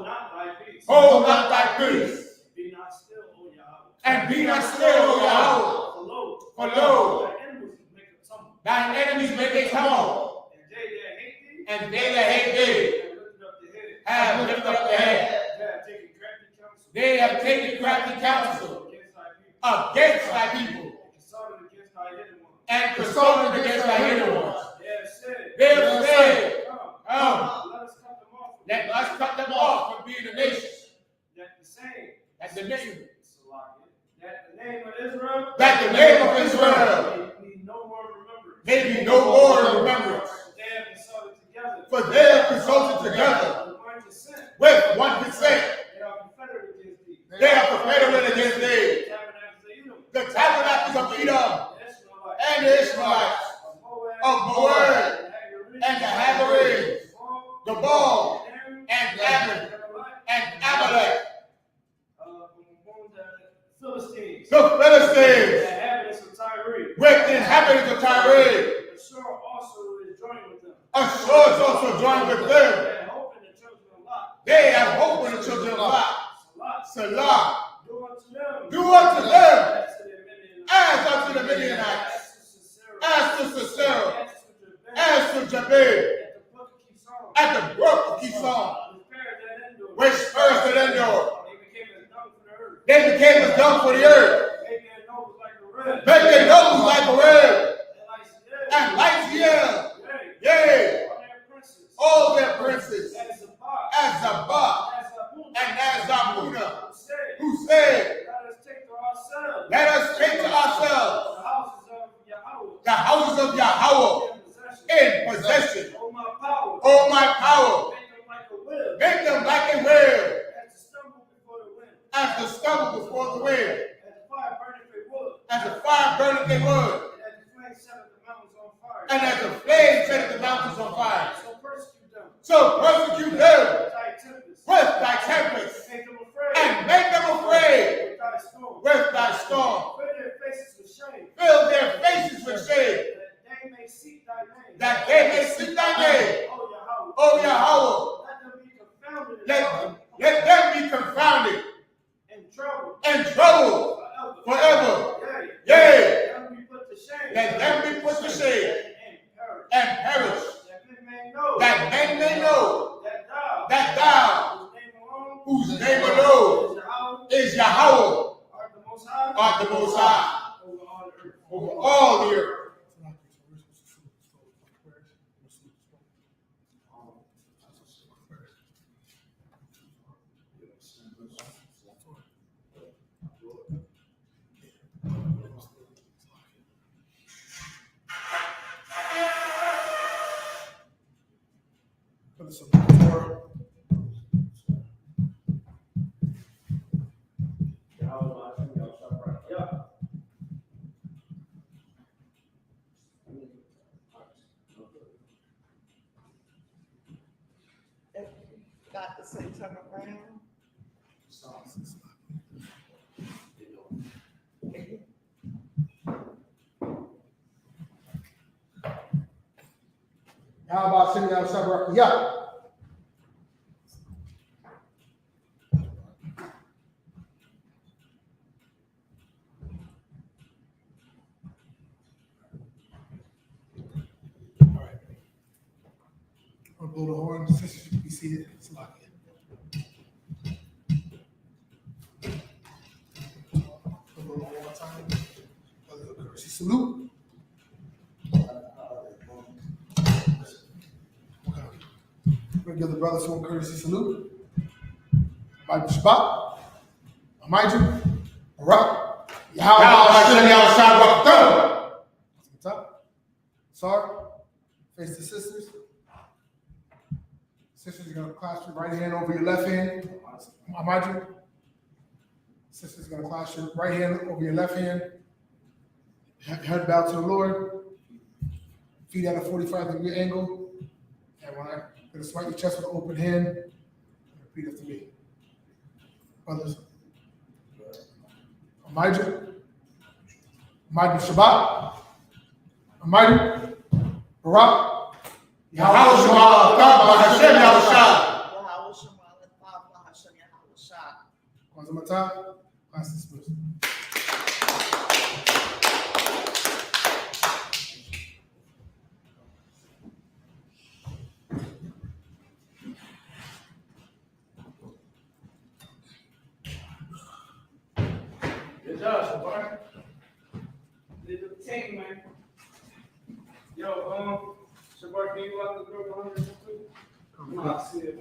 not thy peace. Hold not thy peace. Be not still, O Yahweh. And be not still, O Yahweh. For lo, For lo, thy enemies make a tumble. thine enemies make a tumble, And they that hate thee, and they that hate thee have lifted up the head. have lifted up the head. They have taken crafty counsel They have taken crafty counsel against thy people. against thy people, And consulted against thy hidden ones. and consulted against thy hidden ones. They have They have said, said, Come, let us cut them off. let us cut them off from being a nation. That the same, That's the name. that the name of Israel, That the name of Israel may be no more remembered. may be no more in remembrance. They have consulted together. For they have consulted together With 1%. with 1%. They are confederate against thee. They are confederate against thee. The tabernacles of Edom, The tabernacles of Edom the Ishmaelites, and the Ishmaelites, of Moab, and the Hagarenes, the Baal, and Ammon, and Amalek, the Philistines, the the Philistines, inhabitants of Tyre. with the inhabitants of Tyre. Ashur also is joined with them. Ashur is also joined with them. They have hope in the children of Lot. They have hope in the children of Lot. Salah. Salah. Do unto them. Do unto them As to the Midianites. as unto the Midianites, As to Sisera. as to Sisera, As to Jabin. as to Jabin, At the brook of Kishon. at the brook of Kishon, Which which first at Endor. They became as dung for the earth. They became as dung for the earth. Make their nose like a red. Make their nose like a red, And like Sierra. and like Ziel. Yea. Yea, All their princes. all their princes, As Zabah. as Zabah, And as Zabuna. and as Zabuna, Who said, who said, Let us take to ourselves. let us take to ourselves The houses of Yahweh. the houses of Yahweh In possession. in possession. Oh my power. Oh, my power, Make them like a will. make them like a whale, As to stumble before the wind. as the stubble before the wind, As the fire burneth their wood. as the fire burneth their wood, And as the flame setteth the mountains on fire. and as the flame setteth the mountains on fire. So persecute them. So persecute them With thy tempest. with thy tempest, Make them afraid. and make them afraid With thy storm. with thy storm. Fill their faces with shame. Fill their faces with shame, That they may seek thy name. that they may seek thy name. Oh Yahweh. O Yahweh, Let them be confounded. let them be confounded In trouble. and troubled Forever. forever. Yea. Yea, Let them be put to shame. let them be put to shame And perish. and perish, That men may know. that men may know That thou. that thou, Whose name alone. whose name alone Is Yahweh. is Yahweh, Art the most high. art the Most High Over all the earth. over all to say turn around. How about sitting down Sabbath? Yeah. I'll blow the horn. Sisters, you can be seated. It's locked in. I'll blow the horn one time. A little courtesy salute. We're going to give the brothers one courtesy salute. Bible Shabbat. Amaju. Barak. Yahweh. What's up? Sorry. Face the sisters. Sisters, you're going to clasp your right hand over your left hand. Amaju. Sisters, going to clasp your right hand over your left hand. Head bow to the Lord. Feet at a 45-degree angle. And when I'm going to swipe your chest with an open hand, repeat after me. Brothers. Amaju. Amaju Shabbat. Amaju. Barak. Yahweh Shema, God, Hashem Yahushua. Yahweh Shema, Father, Hashem Yahushua. Kwanzaa Matah. Class dismissed. Good job, Shabar. Did the team, man. Yo, Shabar, can you lock the door behind you? Come on, see if